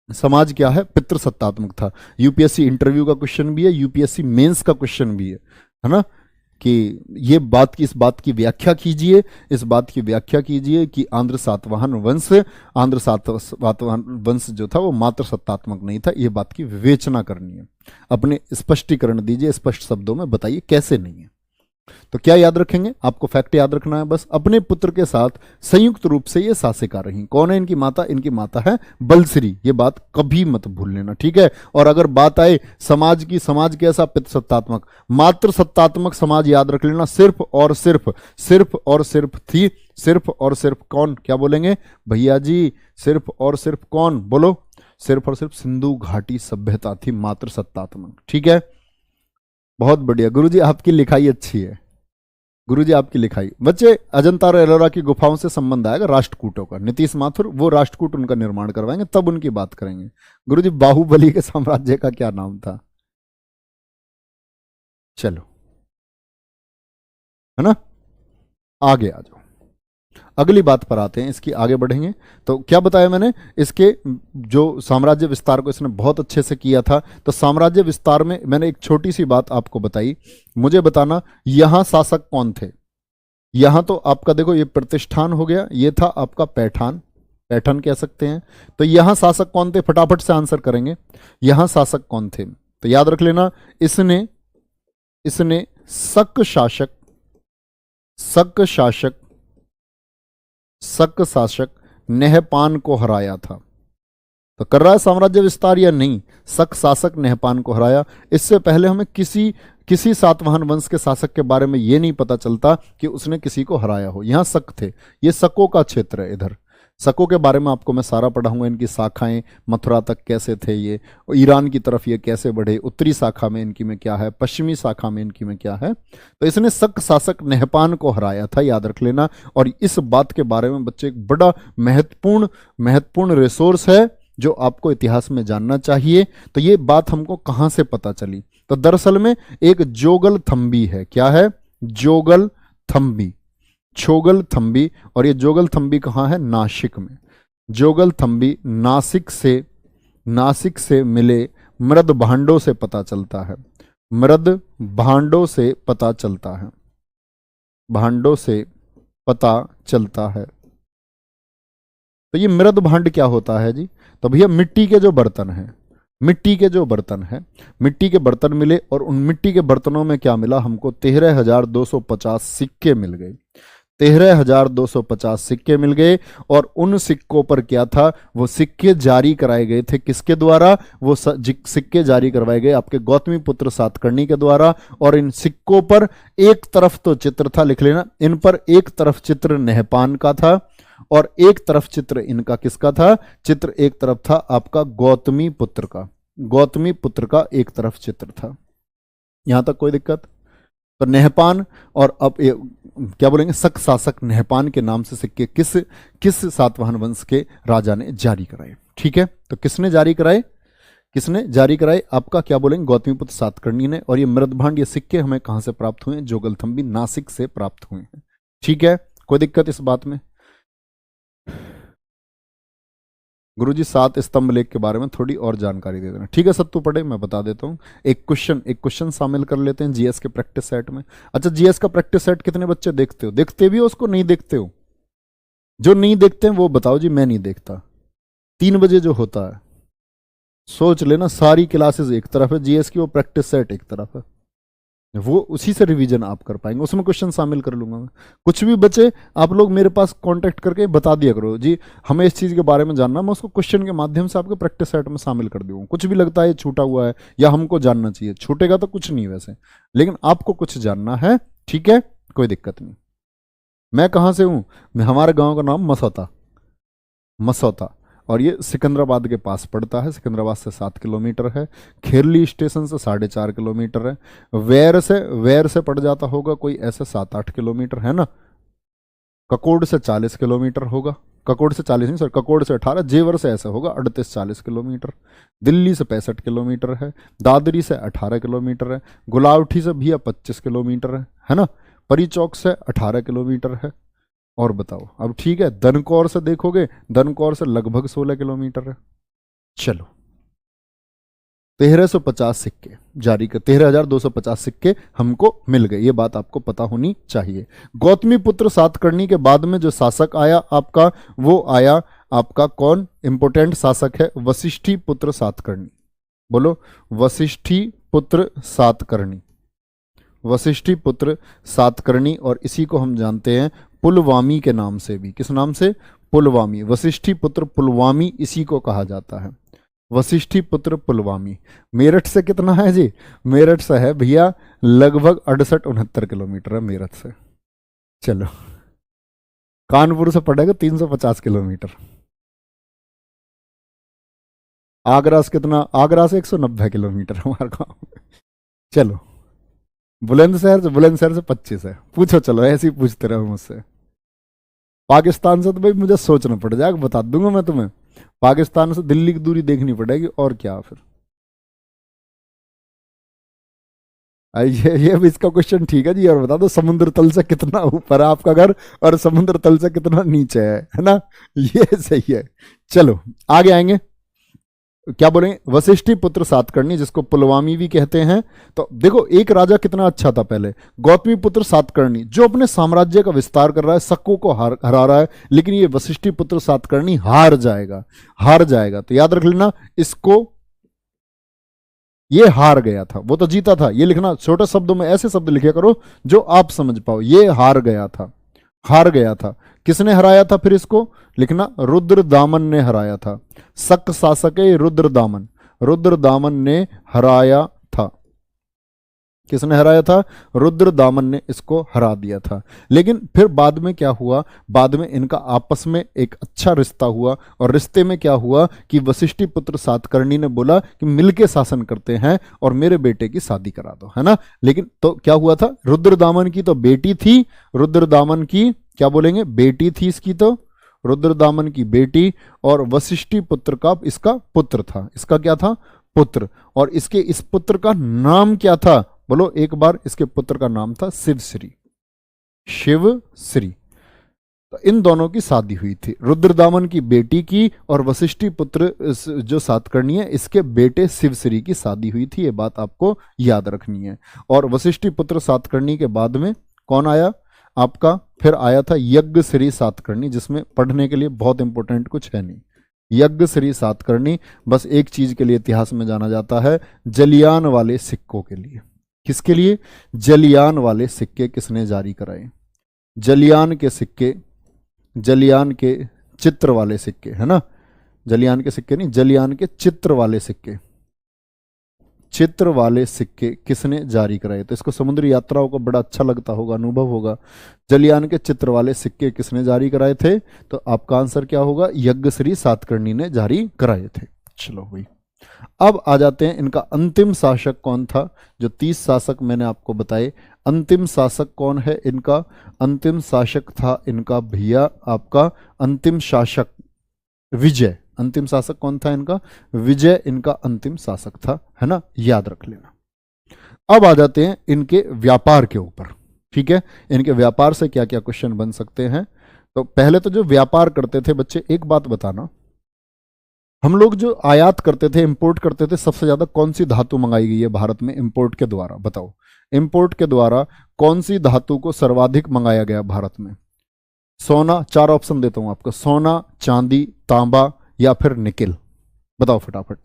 समाज क्या है? पितृसत्तात्मक था। यूपीएससी इंटरव्यू का क्वेश्चन भी है, यूपीएससी मेंस का क्वेश्चन भी है ना, कि ये बात की, इस बात की व्याख्या कीजिए, इस बात की व्याख्या कीजिए कि आंध्र सातवाहन वंश जो था वो मात्र सत्तात्मक नहीं था। ये बात की विवेचना करनी है, अपने स्पष्टीकरण दीजिए, स्पष्ट शब्दों में बताइए कैसे नहीं है। तो क्या याद रखेंगे? आपको फैक्ट याद रखना है बस। अपने पुत्र के साथ संयुक्त रूप से ये शासिका रही। कौन है इनकी माता? इनकी माता है बलश्री। ये बात कभी मत भूल लेना, ठीक है। और अगर बात आए समाज की, समाज कैसा? पितृसत्तात्मक। मात्र सत्तात्मक समाज याद रख लेना। सिर्फ और सिर्फ थी, सिर्फ और सिर्फ कौन? क्या बोलेंगे भैया जी? सिर्फ और सिर्फ कौन? बोलो। सिर्फ और सिर्फ सिंधु घाटी सभ्यता थी मात्र सत्तात्मक, ठीक है। बहुत बढ़िया गुरुजी, आपकी लिखाई अच्छी है। गुरुजी आपकी लिखाई। बच्चे अजंता और एलोरा की गुफाओं से संबंध आएगा राष्ट्रकूटों का। नीतीश माथुर वो राष्ट्रकूट उनका निर्माण करवाएंगे, तब उनकी बात करेंगे। गुरुजी बाहुबली के साम्राज्य का क्या नाम था? चलो, है ना, आगे आ जाओ। अगली बात पर आते हैं, इसकी आगे बढ़ेंगे। तो क्या बताया मैंने? इसके जो साम्राज्य विस्तार को इसने बहुत अच्छे से किया था। तो साम्राज्य विस्तार में मैंने एक छोटी सी बात आपको बताई, मुझे बताना यहां शासक कौन थे। यहां तो आपका देखो ये प्रतिष्ठान हो गया, ये था आपका पैठान, पैठन कह सकते हैं। तो यहां शासक कौन थे? फटाफट से आंसर करेंगे। यहां शासक कौन थे? तो याद रख लेना, इसने शक शासक नहपान को हराया था। तो कर रहा है साम्राज्य विस्तार या नहीं? शक शासक नहपान को हराया। इससे पहले हमें किसी सातवाहन वंश के शासक के बारे में यह नहीं पता चलता कि उसने किसी को हराया हो। यहां शक थे, ये शकों का क्षेत्र है। इधर शकों के बारे में आपको मैं सारा पढ़ाऊंगा, इनकी शाखाएं मथुरा तक कैसे थे ये, ईरान की तरफ ये कैसे बढ़े, उत्तरी शाखा में इनकी में क्या है, पश्चिमी शाखा में इनकी में क्या है। तो इसने शक शासक नहपान को हराया था, याद रख लेना। और इस बात के बारे में बच्चे एक बड़ा महत्वपूर्ण रिसोर्स है जो आपको इतिहास में जानना चाहिए। तो ये बात हमको कहां से पता चली, तो दरअसल में एक जोगल थम्बी है। क्या है? जोगल थम्बी, छोगल थम्बी। और ये जोगल थम्बी कहाँ है? नासिक में। जोगल थम्बी नासिक से मिले मृद भांडों से पता चलता है, मृद भांडों से पता चलता है, भांडों से पता चलता है। तो ये मृद भांड क्या होता है जी? तो भैया मिट्टी के जो बर्तन हैं, मिट्टी के जो बर्तन हैं, मिट्टी के बर्तन मिले। और उन मिट्टी के बर्तनों में क्या मिला हमको? 13,250 सिक्के मिल गए। 13,250 सिक्के मिल गए। और उन सिक्कों पर क्या था? वो सिक्के जारी कराए गए थे किसके द्वारा? वो सिक्के जारी करवाए गए आपके गौतमीपुत्र सातकर्णी के द्वारा। और इन सिक्कों पर एक तरफ तो चित्र था, लिख लेना, इन पर एक तरफ चित्र नहपान का था और एक तरफ चित्र इनका किसका था? चित्र एक तरफ था आपका गौतमी पुत्र का, गौतमी पुत्र का एक तरफ चित्र था। यहां तक कोई दिक्कत? तो नहपान, और अब क्या बोलेंगे, शक शासक नहपान के नाम से सिक्के किस सातवाहन वंश के राजा ने जारी कराए। ठीक है, तो किसने जारी कराए? किसने जारी कराए? आपका क्या बोलेंगे, गौतमीपुत्र सातकर्णी ने। और ये मृदभांड, ये सिक्के हमें कहां से प्राप्त हुए? जोगलथम्बी नासिक से प्राप्त हुए हैं। ठीक है, कोई दिक्कत इस बात में? गुरुजी 7 स्तंभ लेख के बारे में थोड़ी और जानकारी दे देना। ठीक है सत्तू पढ़े, मैं बता देता हूँ। एक क्वेश्चन शामिल कर लेते हैं जीएस के प्रैक्टिस सेट में। अच्छा, जीएस का प्रैक्टिस सेट कितने बच्चे देखते हो? देखते भी हो उसको, नहीं देखते हो? जो नहीं देखते हैं वो बताओ जी। मैं नहीं देखता। 3 बजे जो होता है, सोच लेना, सारी क्लासेस एक तरफ है जीएस की, वो प्रैक्टिस सेट एक तरफ है। वो उसी से रिवीजन आप कर पाएंगे, उसमें क्वेश्चन शामिल कर लूंगा मैं। कुछ भी बचे आप लोग मेरे पास कांटेक्ट करके बता दिया करो जी, हमें इस चीज़ के बारे में जानना, मैं उसको क्वेश्चन के माध्यम से आपके प्रैक्टिस सेट में शामिल कर दूंगा। कुछ भी लगता है छूटा हुआ है या हमको जानना चाहिए, छूटेगा तो कुछ नहीं वैसे, लेकिन आपको कुछ जानना है। ठीक है, कोई दिक्कत नहीं। मैं कहाँ से हूँ? मैं, हमारे गाँव का नाम मसौता, और ये सिकंदराबाद के पास पड़ता है। सिकंदराबाद से 7 किलोमीटर है, खेरली स्टेशन से 4.5 किलोमीटर है, वेर से पड़ जाता होगा कोई ऐसे 7-8 किलोमीटर है ना, ककोड़ से 40 किलोमीटर होगा, ककोड़ से 40 नहीं सर, ककोड़ से 18, जेवर से ऐसा होगा 38-40 किलोमीटर, दिल्ली से 65 किलोमीटर है, दादरी से 18 किलोमीटर है, गुलावठी से भैया 25 किलोमीटर है ना, परी चौक से 18 किलोमीटर है। और बताओ अब, ठीक है, दनकौर से देखोगे, दनकौर से लगभग 16 किलोमीटर है। चलो, 1350 सिक्के जारी कर, 13,250 सिक्के हमको मिल गए, ये बात आपको पता होनी चाहिए। गौतमीपुत्र सातकर्णी के बाद में जो शासक आया आपका, वो आया आपका कौन? इंपोर्टेंट शासक है वशिष्ठी पुत्र सातकर्णी। बोलो, वशिष्ठी पुत्र सातकर्णी, वशिष्ठी पुत्र सातकर्णी। और इसी को हम जानते हैं पुलवामी के नाम से भी। किस नाम से? पुलवामी, वशिष्ठी पुत्र पुलवामी इसी को कहा जाता है, वशिष्ठी पुत्र पुलवामी। मेरठ से कितना है जी? मेरठ से है भैया लगभग 68-69 किलोमीटर है मेरठ से। चलो, कानपुर से पड़ेगा 350 किलोमीटर। आगरा से कितना? आगरा से 190 किलोमीटर हमारा गाँव। चलो, बुलंदशहर से 25 है। पूछो, चलो ऐसे ही पूछते रहो मुझसे। पाकिस्तान से तो भाई मुझे सोचना पड़ जाएगा, बता दूंगा मैं तुम्हें। पाकिस्तान से दिल्ली की दूरी देखनी पड़ेगी, और क्या फिर। ये भी इसका क्वेश्चन ठीक है जी। और बता दो, समुद्र तल से कितना ऊपर है आपका घर और समुद्र तल से कितना नीचे है ना? ये सही है। चलो आगे आएंगे। क्या बोलेंगे? वशिष्ठी पुत्र सातकर्णी, जिसको पुलवामी भी कहते हैं। तो देखो, एक राजा कितना अच्छा था पहले, गौतमी पुत्र सातकर्णी, जो अपने साम्राज्य का विस्तार कर रहा है, शकों को हरा रहा है। लेकिन ये वशिष्ठी पुत्र सातकर्णी हार जाएगा। तो याद रख लेना इसको, ये हार गया था, वो तो जीता था। ये लिखना छोटे शब्दों में, ऐसे शब्द लिखा करो जो आप समझ पाओ। ये हार गया था। किसने हराया था? फिर इसको लिखना, रुद्रदामन ने हराया था। शक शासक रुद्रदामन ने हराया था। किसने हराया था? रुद्रदामन ने इसको हरा दिया था। लेकिन फिर बाद में क्या हुआ, बाद में इनका आपस में एक अच्छा रिश्ता हुआ, और रिश्ते में क्या हुआ कि वशिष्ठी पुत्र सातकर्णी ने बोला कि मिलके शासन करते हैं और मेरे बेटे की शादी करा दो, है ना। लेकिन तो क्या हुआ था, रुद्रदामन की तो बेटी थी, रुद्रदामन की क्या बोलेंगे, बेटी थी इसकी, तो रुद्रदामन की बेटी, और वशिष्ठी पुत्र का इसका पुत्र था। इसका क्या था? पुत्र। और इसके इस पुत्र का नाम क्या था? बोलो एक बार। इसके पुत्र का नाम था शिवश्री। शिवश्री। तो इन दोनों की शादी हुई थी, रुद्रदामन की बेटी की और वशिष्ठी पुत्र जो सातकर्णी है इसके बेटे शिवश्री की शादी हुई थी। ये बात आपको याद रखनी है। और वशिष्ठी पुत्र सातकर्णी के बाद में कौन आया आपका? फिर आया था यज्ञश्री सातकर्णी, जिसमें पढ़ने के लिए बहुत इंपॉर्टेंट कुछ है नहीं। यज्ञश्री सातकर्णी बस एक चीज के लिए इतिहास में जाना जाता है, जलियान वाले सिक्कों के लिए। किसके लिए? जलियान वाले सिक्के किसने जारी कराए? जलियान के सिक्के, जलियान के चित्र वाले सिक्के, है ना। जलियान के सिक्के नहीं, जलियान के चित्र वाले सिक्के। चित्र वाले सिक्के किसने जारी कराए? तो इसको समुद्री यात्राओं को बड़ा अच्छा लगता होगा, अनुभव होगा। जलियान के चित्र वाले सिक्के किसने जारी कराए थे? तो आपका आंसर क्या होगा? यज्ञश्री सातकर्णी ने जारी कराए थे। चलो भाई, अब आ जाते हैं इनका अंतिम शासक कौन था। जो 30 शासक मैंने आपको बताए, अंतिम शासक कौन है इनका? अंतिम शासक था इनका भैया आपका अंतिम शासक विजय। अंतिम शासक कौन था इनका? विजय इनका अंतिम शासक था, है ना, याद रख लेना। अब आ जाते हैं इनके व्यापार के ऊपर। ठीक है, इनके व्यापार से क्या क्या क्वेश्चन बन सकते हैं। तो पहले तो जो व्यापार करते थे बच्चे, एक बात बताना, हम लोग जो आयात करते थे, इंपोर्ट करते थे, सबसे ज्यादा कौन सी धातु मंगाई गई है भारत में इंपोर्ट के द्वारा? बताओ, इंपोर्ट के द्वारा कौन सी धातु को सर्वाधिक मंगाया गया भारत में? सोना, 4 ऑप्शन देता हूं आपको, सोना, चांदी, तांबा या फिर निकिल। बताओ फटाफट।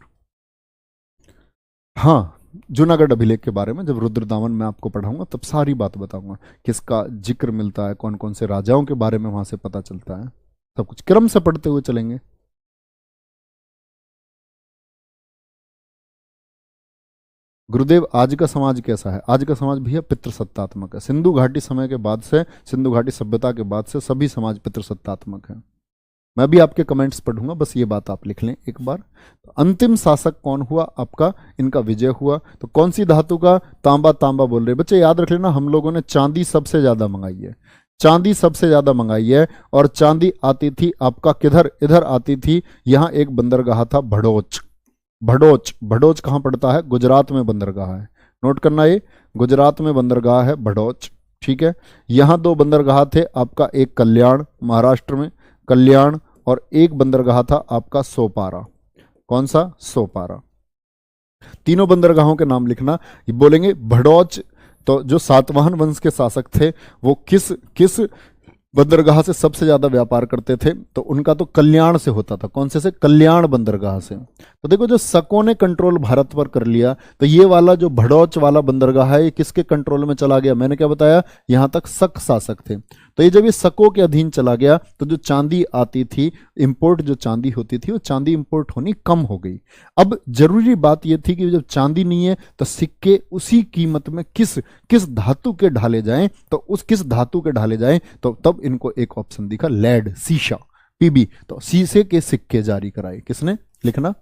हाँ, जूनागढ़ अभिलेख के बारे में जब रुद्रदामन मैं आपको पढ़ाऊंगा तब सारी बात बताऊंगा, किसका जिक्र मिलता है, कौन कौन से राजाओं के बारे में वहां से पता चलता है, सब कुछ क्रम से पढ़ते हुए चलेंगे। गुरुदेव, आज का समाज कैसा है? आज का समाज भैया पितृसत्तात्मक है। सिंधु घाटी समय के बाद से, सिंधु घाटी सभ्यता के बाद से सभी समाज पितृसत्तात्मक है। मैं भी आपके कमेंट्स पढ़ूंगा, बस ये बात आप लिख लें एक बार। तो अंतिम शासक कौन हुआ आपका? इनका विजय हुआ। तो कौन सी धातु का? तांबा। तांबा बोल रहे बच्चे, याद रख लेना, हम लोगों ने चांदी सबसे ज्यादा मंगाई है, चांदी सबसे ज्यादा मंगाई है। और चांदी आती थी आपका किधर? इधर आती थी, यहां एक बंदरगाह था भड़ोच। भड़ोच, भड़ोच कहां पड़ता है? गुजरात में बंदरगाह है, नोट करना, ये गुजरात में बंदरगाह है भड़ोच। ठीक है, यहां 2 बंदरगाह थे आपका, एक कल्याण महाराष्ट्र में, कल्याण, और एक बंदरगाह था आपका सोपारा। कौन सा? सोपारा। तीनों बंदरगाहों के नाम लिखना। ये बोलेंगे भड़ौच, तो जो सातवाहन वंश के शासक थे वो किस किस बंदरगाह से सबसे ज्यादा व्यापार करते थे? तो उनका तो कल्याण से होता था। कौन से? कल्याण बंदरगाह से। तो देखो, जो शकों ने कंट्रोल भारत पर कर लिया, तो ये वाला जो भड़ौच वाला बंदरगाह है ये किसके कंट्रोल में चला गया? मैंने क्या बताया, यहां तक शक शासक थे। तो ये जब ये शकों के अधीन चला गया तो जो चांदी आती थी, इंपोर्ट जो चांदी होती थी, वो चांदी इंपोर्ट होनी कम हो गई। अब जरूरी बात यह थी कि जब चांदी नहीं है तो सिक्के उसी कीमत में किस किस धातु के ढाले जाएं, तो उस किस धातु के ढाले जाएं, तो तब इनको एक ऑप्शन दिखा, लेड, शीशा, पीबी। तो शीशे के सिक्के जारी कराए किसने? लिखना,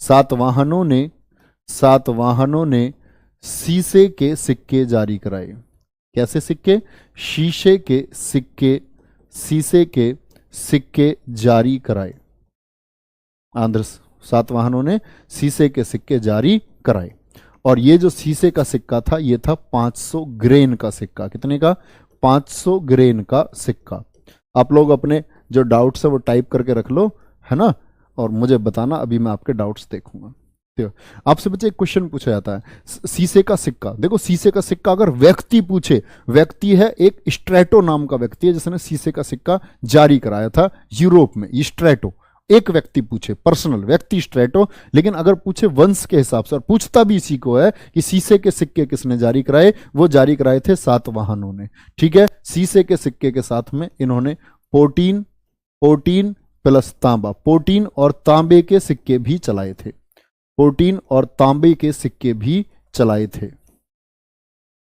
सातवाहनों ने, सातवाहनों ने शीशे के सिक्के जारी कराए। कैसे सिक्के? शीशे के सिक्के, शीशे के सिक्के जारी कराए। आंध्र सातवाहनों ने शीशे के सिक्के जारी कराए। और ये जो शीशे का सिक्का था ये था 500 ग्रेन का सिक्का। कितने का? 500 ग्रेन का सिक्का। आप लोग अपने जो डाउट्स है वो टाइप करके रख लो, है ना, और मुझे बताना, अभी मैं आपके डाउट्स देखूंगा। आपसे बच्चे एक क्वेश्चन पूछा जाता है, शीशे का सिक्का। देखो, शीशे का सिक्का अगर व्यक्ति पूछे, व्यक्ति है एक स्ट्रेटो नाम का व्यक्ति है जिसने शीशे का सिक्का जारी कराया था यूरोप में। स्ट्रेटो एक व्यक्ति पूछे, पर्सनल व्यक्ति स्ट्रेटो। लेकिन अगर पूछे वंश के हिसाब से, और पूछता भी इसी को है कि शीशे के सिक्के किसने जारी कराए, वो जारी कराए थे सातवाहनों ने। ठीक है, शीशे के सिक्के के साथ में इन्होंने पोटीन, पोटीन प्लस तांबा, पोटीन और तांबे के सिक्के भी चलाए थे। पोटीन और तांबे के सिक्के भी चलाए थे।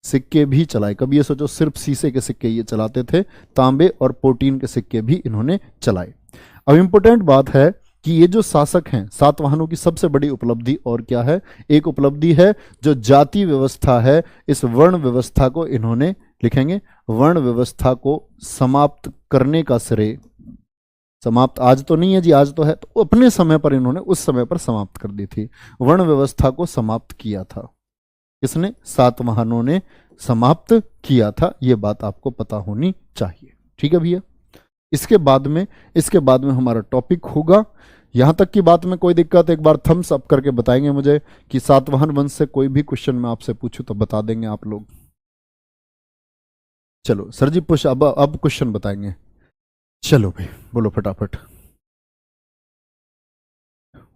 सिक्के भी चलाए। कभी ये सोचो सिर्फ शीशे के सिक्के ये चलाते थे, तांबे और प्रोटीन के सिक्के भी इन्होंने चलाए। अब इंपॉर्टेंट बात है कि ये जो शासक हैं, सातवाहनों की सबसे बड़ी उपलब्धि और क्या है? एक उपलब्धि है जो जाति व्यवस्था है, इस वर्ण व्यवस्था को इन्होंने, लिखेंगे, वर्ण व्यवस्था को समाप्त करने का श्रेय, समाप्त आज तो नहीं है जी, आज तो है, तो अपने समय पर इन्होंने उस समय पर समाप्त कर दी थी, वर्ण व्यवस्था को समाप्त किया था। किसने? सातवाहनों ने समाप्त किया था। यह बात आपको पता होनी चाहिए। ठीक है भैया। इसके बाद में हमारा टॉपिक होगा, यहां तक की बात में कोई दिक्कत एक बार थम्स अप करके बताएंगे मुझे कि सातवाहन वंश से कोई भी क्वेश्चन मैं आपसे पूछूं तो बता देंगे आप लोग। चलो सर जी पुश, अब क्वेश्चन बताएंगे। चलो भाई बोलो फटाफट,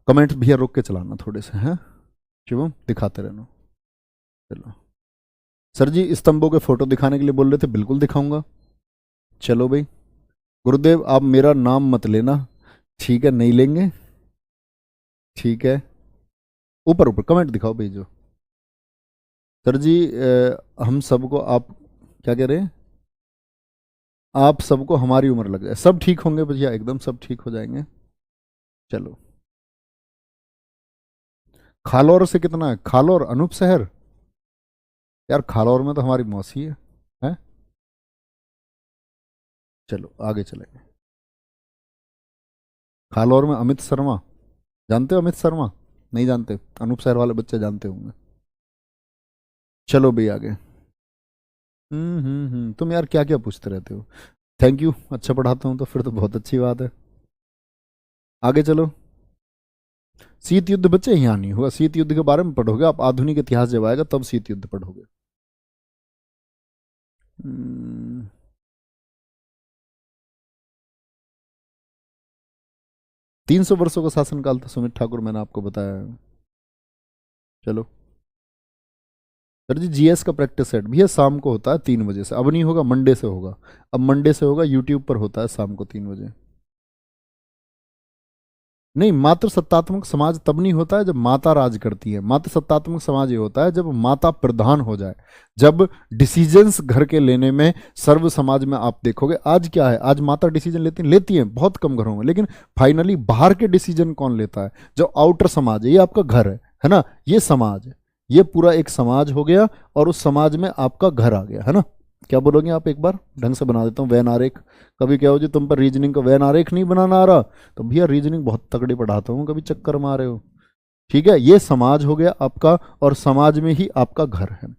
कमेंट भैया रोक के चलाना थोड़े से, हैं शिवम, दिखाते रहना। चलो सर जी स्तंभों के फोटो दिखाने के लिए बोल रहे थे, बिल्कुल दिखाऊंगा। चलो भाई, गुरुदेव आप मेरा नाम मत लेना, ठीक है, नहीं लेंगे, ठीक है। ऊपर ऊपर कमेंट दिखाओ भाई जो। सर जी हम सबको, आप क्या कह रहे हैं? आप सबको हमारी उम्र लग जाए, सब ठीक होंगे भैया, एकदम सब ठीक हो जाएंगे। चलो, खालौर से कितना है? खालौर अनूप शहर, यार खालौर में तो हमारी मौसी है, हैं? चलो आगे चलेंगे। खालौर में अमित शर्मा, जानते हो अमित शर्मा? नहीं जानते? अनूप शहर वाले बच्चे जानते होंगे। चलो भाई आगे। तुम यार क्या क्या पूछते रहते हो। थैंक यू, अच्छा पढ़ाता हूँ तो फिर तो बहुत अच्छी बात है। आगे चलो। शीत युद्ध बच्चे यहाँ नहीं हुआ, शीत युद्ध के बारे में पढ़ोगे आप, आधुनिक इतिहास जब आएगा तब शीत युद्ध पढ़ोगे। 300 वर्षों का शासनकाल था सुमित ठाकुर, मैंने आपको बताया है। चलो सर जी जीएस का प्रैक्टिस सेट भैया शाम को होता है 3 बजे से, अब नहीं होगा, मंडे से होगा, अब मंडे से होगा, यूट्यूब पर होता है शाम को 3 बजे। नहीं, मातृ सत्तात्मक समाज तब नहीं होता है जब माता राज करती है, मातृ सत्तात्मक समाज ये होता है जब माता प्रधान हो जाए, जब डिसीजंस घर के लेने में, सर्व समाज में आप देखोगे आज क्या है, आज माता डिसीजन लेती हैं बहुत कम घरों में, लेकिन फाइनली बाहर के डिसीजन कौन लेता है? जो आउटर समाज है, ये आपका घर है ना, ये समाज है, ये पूरा एक समाज हो गया और उस समाज में आपका घर आ गया, है ना। क्या बोलोगे आप? एक बार ढंग से बना देता हूँ वैन आरेख। कभी क्या हो जी तुम पर रीजनिंग का वैन आरेख नहीं बनाना आ रहा, तो भैया रीजनिंग बहुत तगड़ी पढ़ाता हूँ, कभी चक्कर मारे हो। ठीक है, ये समाज हो गया आपका और समाज में ही आपका घर है।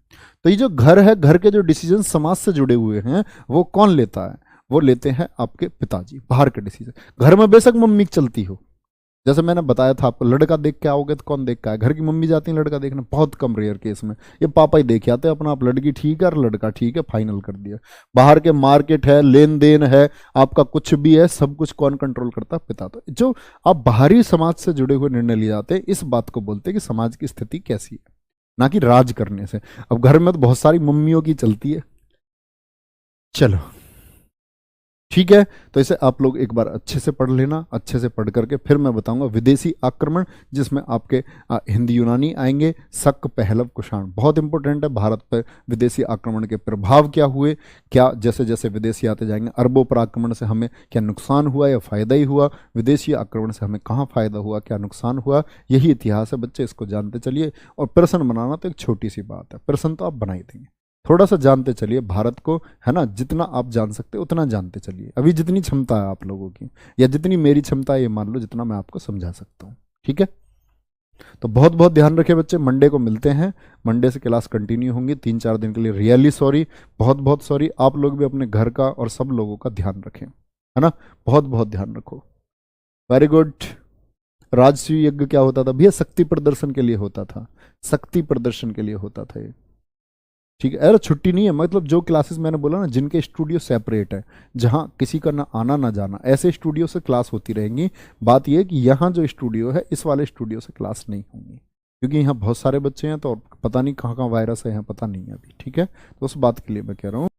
तो ये जो घर है, घर के जो डिसीजन समाज से जुड़े हुए हैं वो कौन लेता है? वो लेते हैं आपके पिताजी, बाहर के डिसीजन। घर में बेशक मम्मी चलती हो, जैसे मैंने बताया था आपको, लड़का देख के आओगे तो कौन देख के आए? घर की मम्मी जाती है लड़का देखने, बहुत कम रेयर केस में ये पापा ही देख आते हैं अपना, आप लड़की ठीक है और लड़का ठीक है, फाइनल कर दिया। बाहर के मार्केट है, लेन देन है, आपका कुछ भी है, सब कुछ कौन कंट्रोल करता है? पिता। तो जो आप बाहरी समाज से जुड़े हुए निर्णय लिए जाते हैं, इस बात को बोलते हैं कि समाज की स्थिति कैसी है, ना कि राज करने से। अब घर में तो बहुत सारी मम्मियों की चलती है। चलो ठीक है, तो इसे आप लोग एक बार अच्छे से पढ़ लेना, अच्छे से पढ़ करके फिर मैं बताऊंगा विदेशी आक्रमण, जिसमें आपके हिंदी यूनानी आएंगे, शक पहलव कुषाण, बहुत इंपॉर्टेंट है। भारत पर विदेशी आक्रमण के प्रभाव क्या हुए, क्या जैसे जैसे विदेशी आते जाएंगे, अरबों पर आक्रमण से हमें क्या नुकसान हुआ या फायदा ही हुआ, विदेशी आक्रमण से हमें कहाँ फायदा हुआ, क्या नुकसान हुआ, यही इतिहास है बच्चे, इसको जानते चलिए। और प्रश्न बनाना तो एक छोटी सी बात है, प्रश्न तो आप बना ही देंगे, थोड़ा सा जानते चलिए भारत को, है ना, जितना आप जान सकते उतना जानते चलिए। अभी जितनी क्षमता है आप लोगों की, या जितनी मेरी क्षमता है, ये मान लो जितना मैं आपको समझा सकता हूँ। ठीक है, तो बहुत बहुत ध्यान रखिए बच्चे, मंडे को मिलते हैं, मंडे से क्लास कंटिन्यू होंगी 3-4 दिन के लिए। रियली सॉरी, बहुत बहुत सॉरी। आप लोग भी अपने घर का और सब लोगों का ध्यान रखें, है ना, बहुत बहुत ध्यान रखो। Very good. राजसूय यज्ञ क्या होता था भैया? शक्ति प्रदर्शन के लिए होता था, शक्ति प्रदर्शन के लिए होता था ये। ठीक है, अरे छुट्टी नहीं है, मतलब जो क्लासेस मैंने बोला ना, जिनके स्टूडियो सेपरेट है, जहाँ किसी का ना आना ना जाना, ऐसे स्टूडियो से क्लास होती रहेंगी। बात यह है कि यहाँ जो स्टूडियो है, इस वाले स्टूडियो से क्लास नहीं होंगी, क्योंकि यहाँ बहुत सारे बच्चे हैं, तो पता नहीं कहाँ कहाँ वायरस है यहाँ, पता नहीं है अभी। ठीक है, तो उस बात के लिए मैं कह रहा हूँ।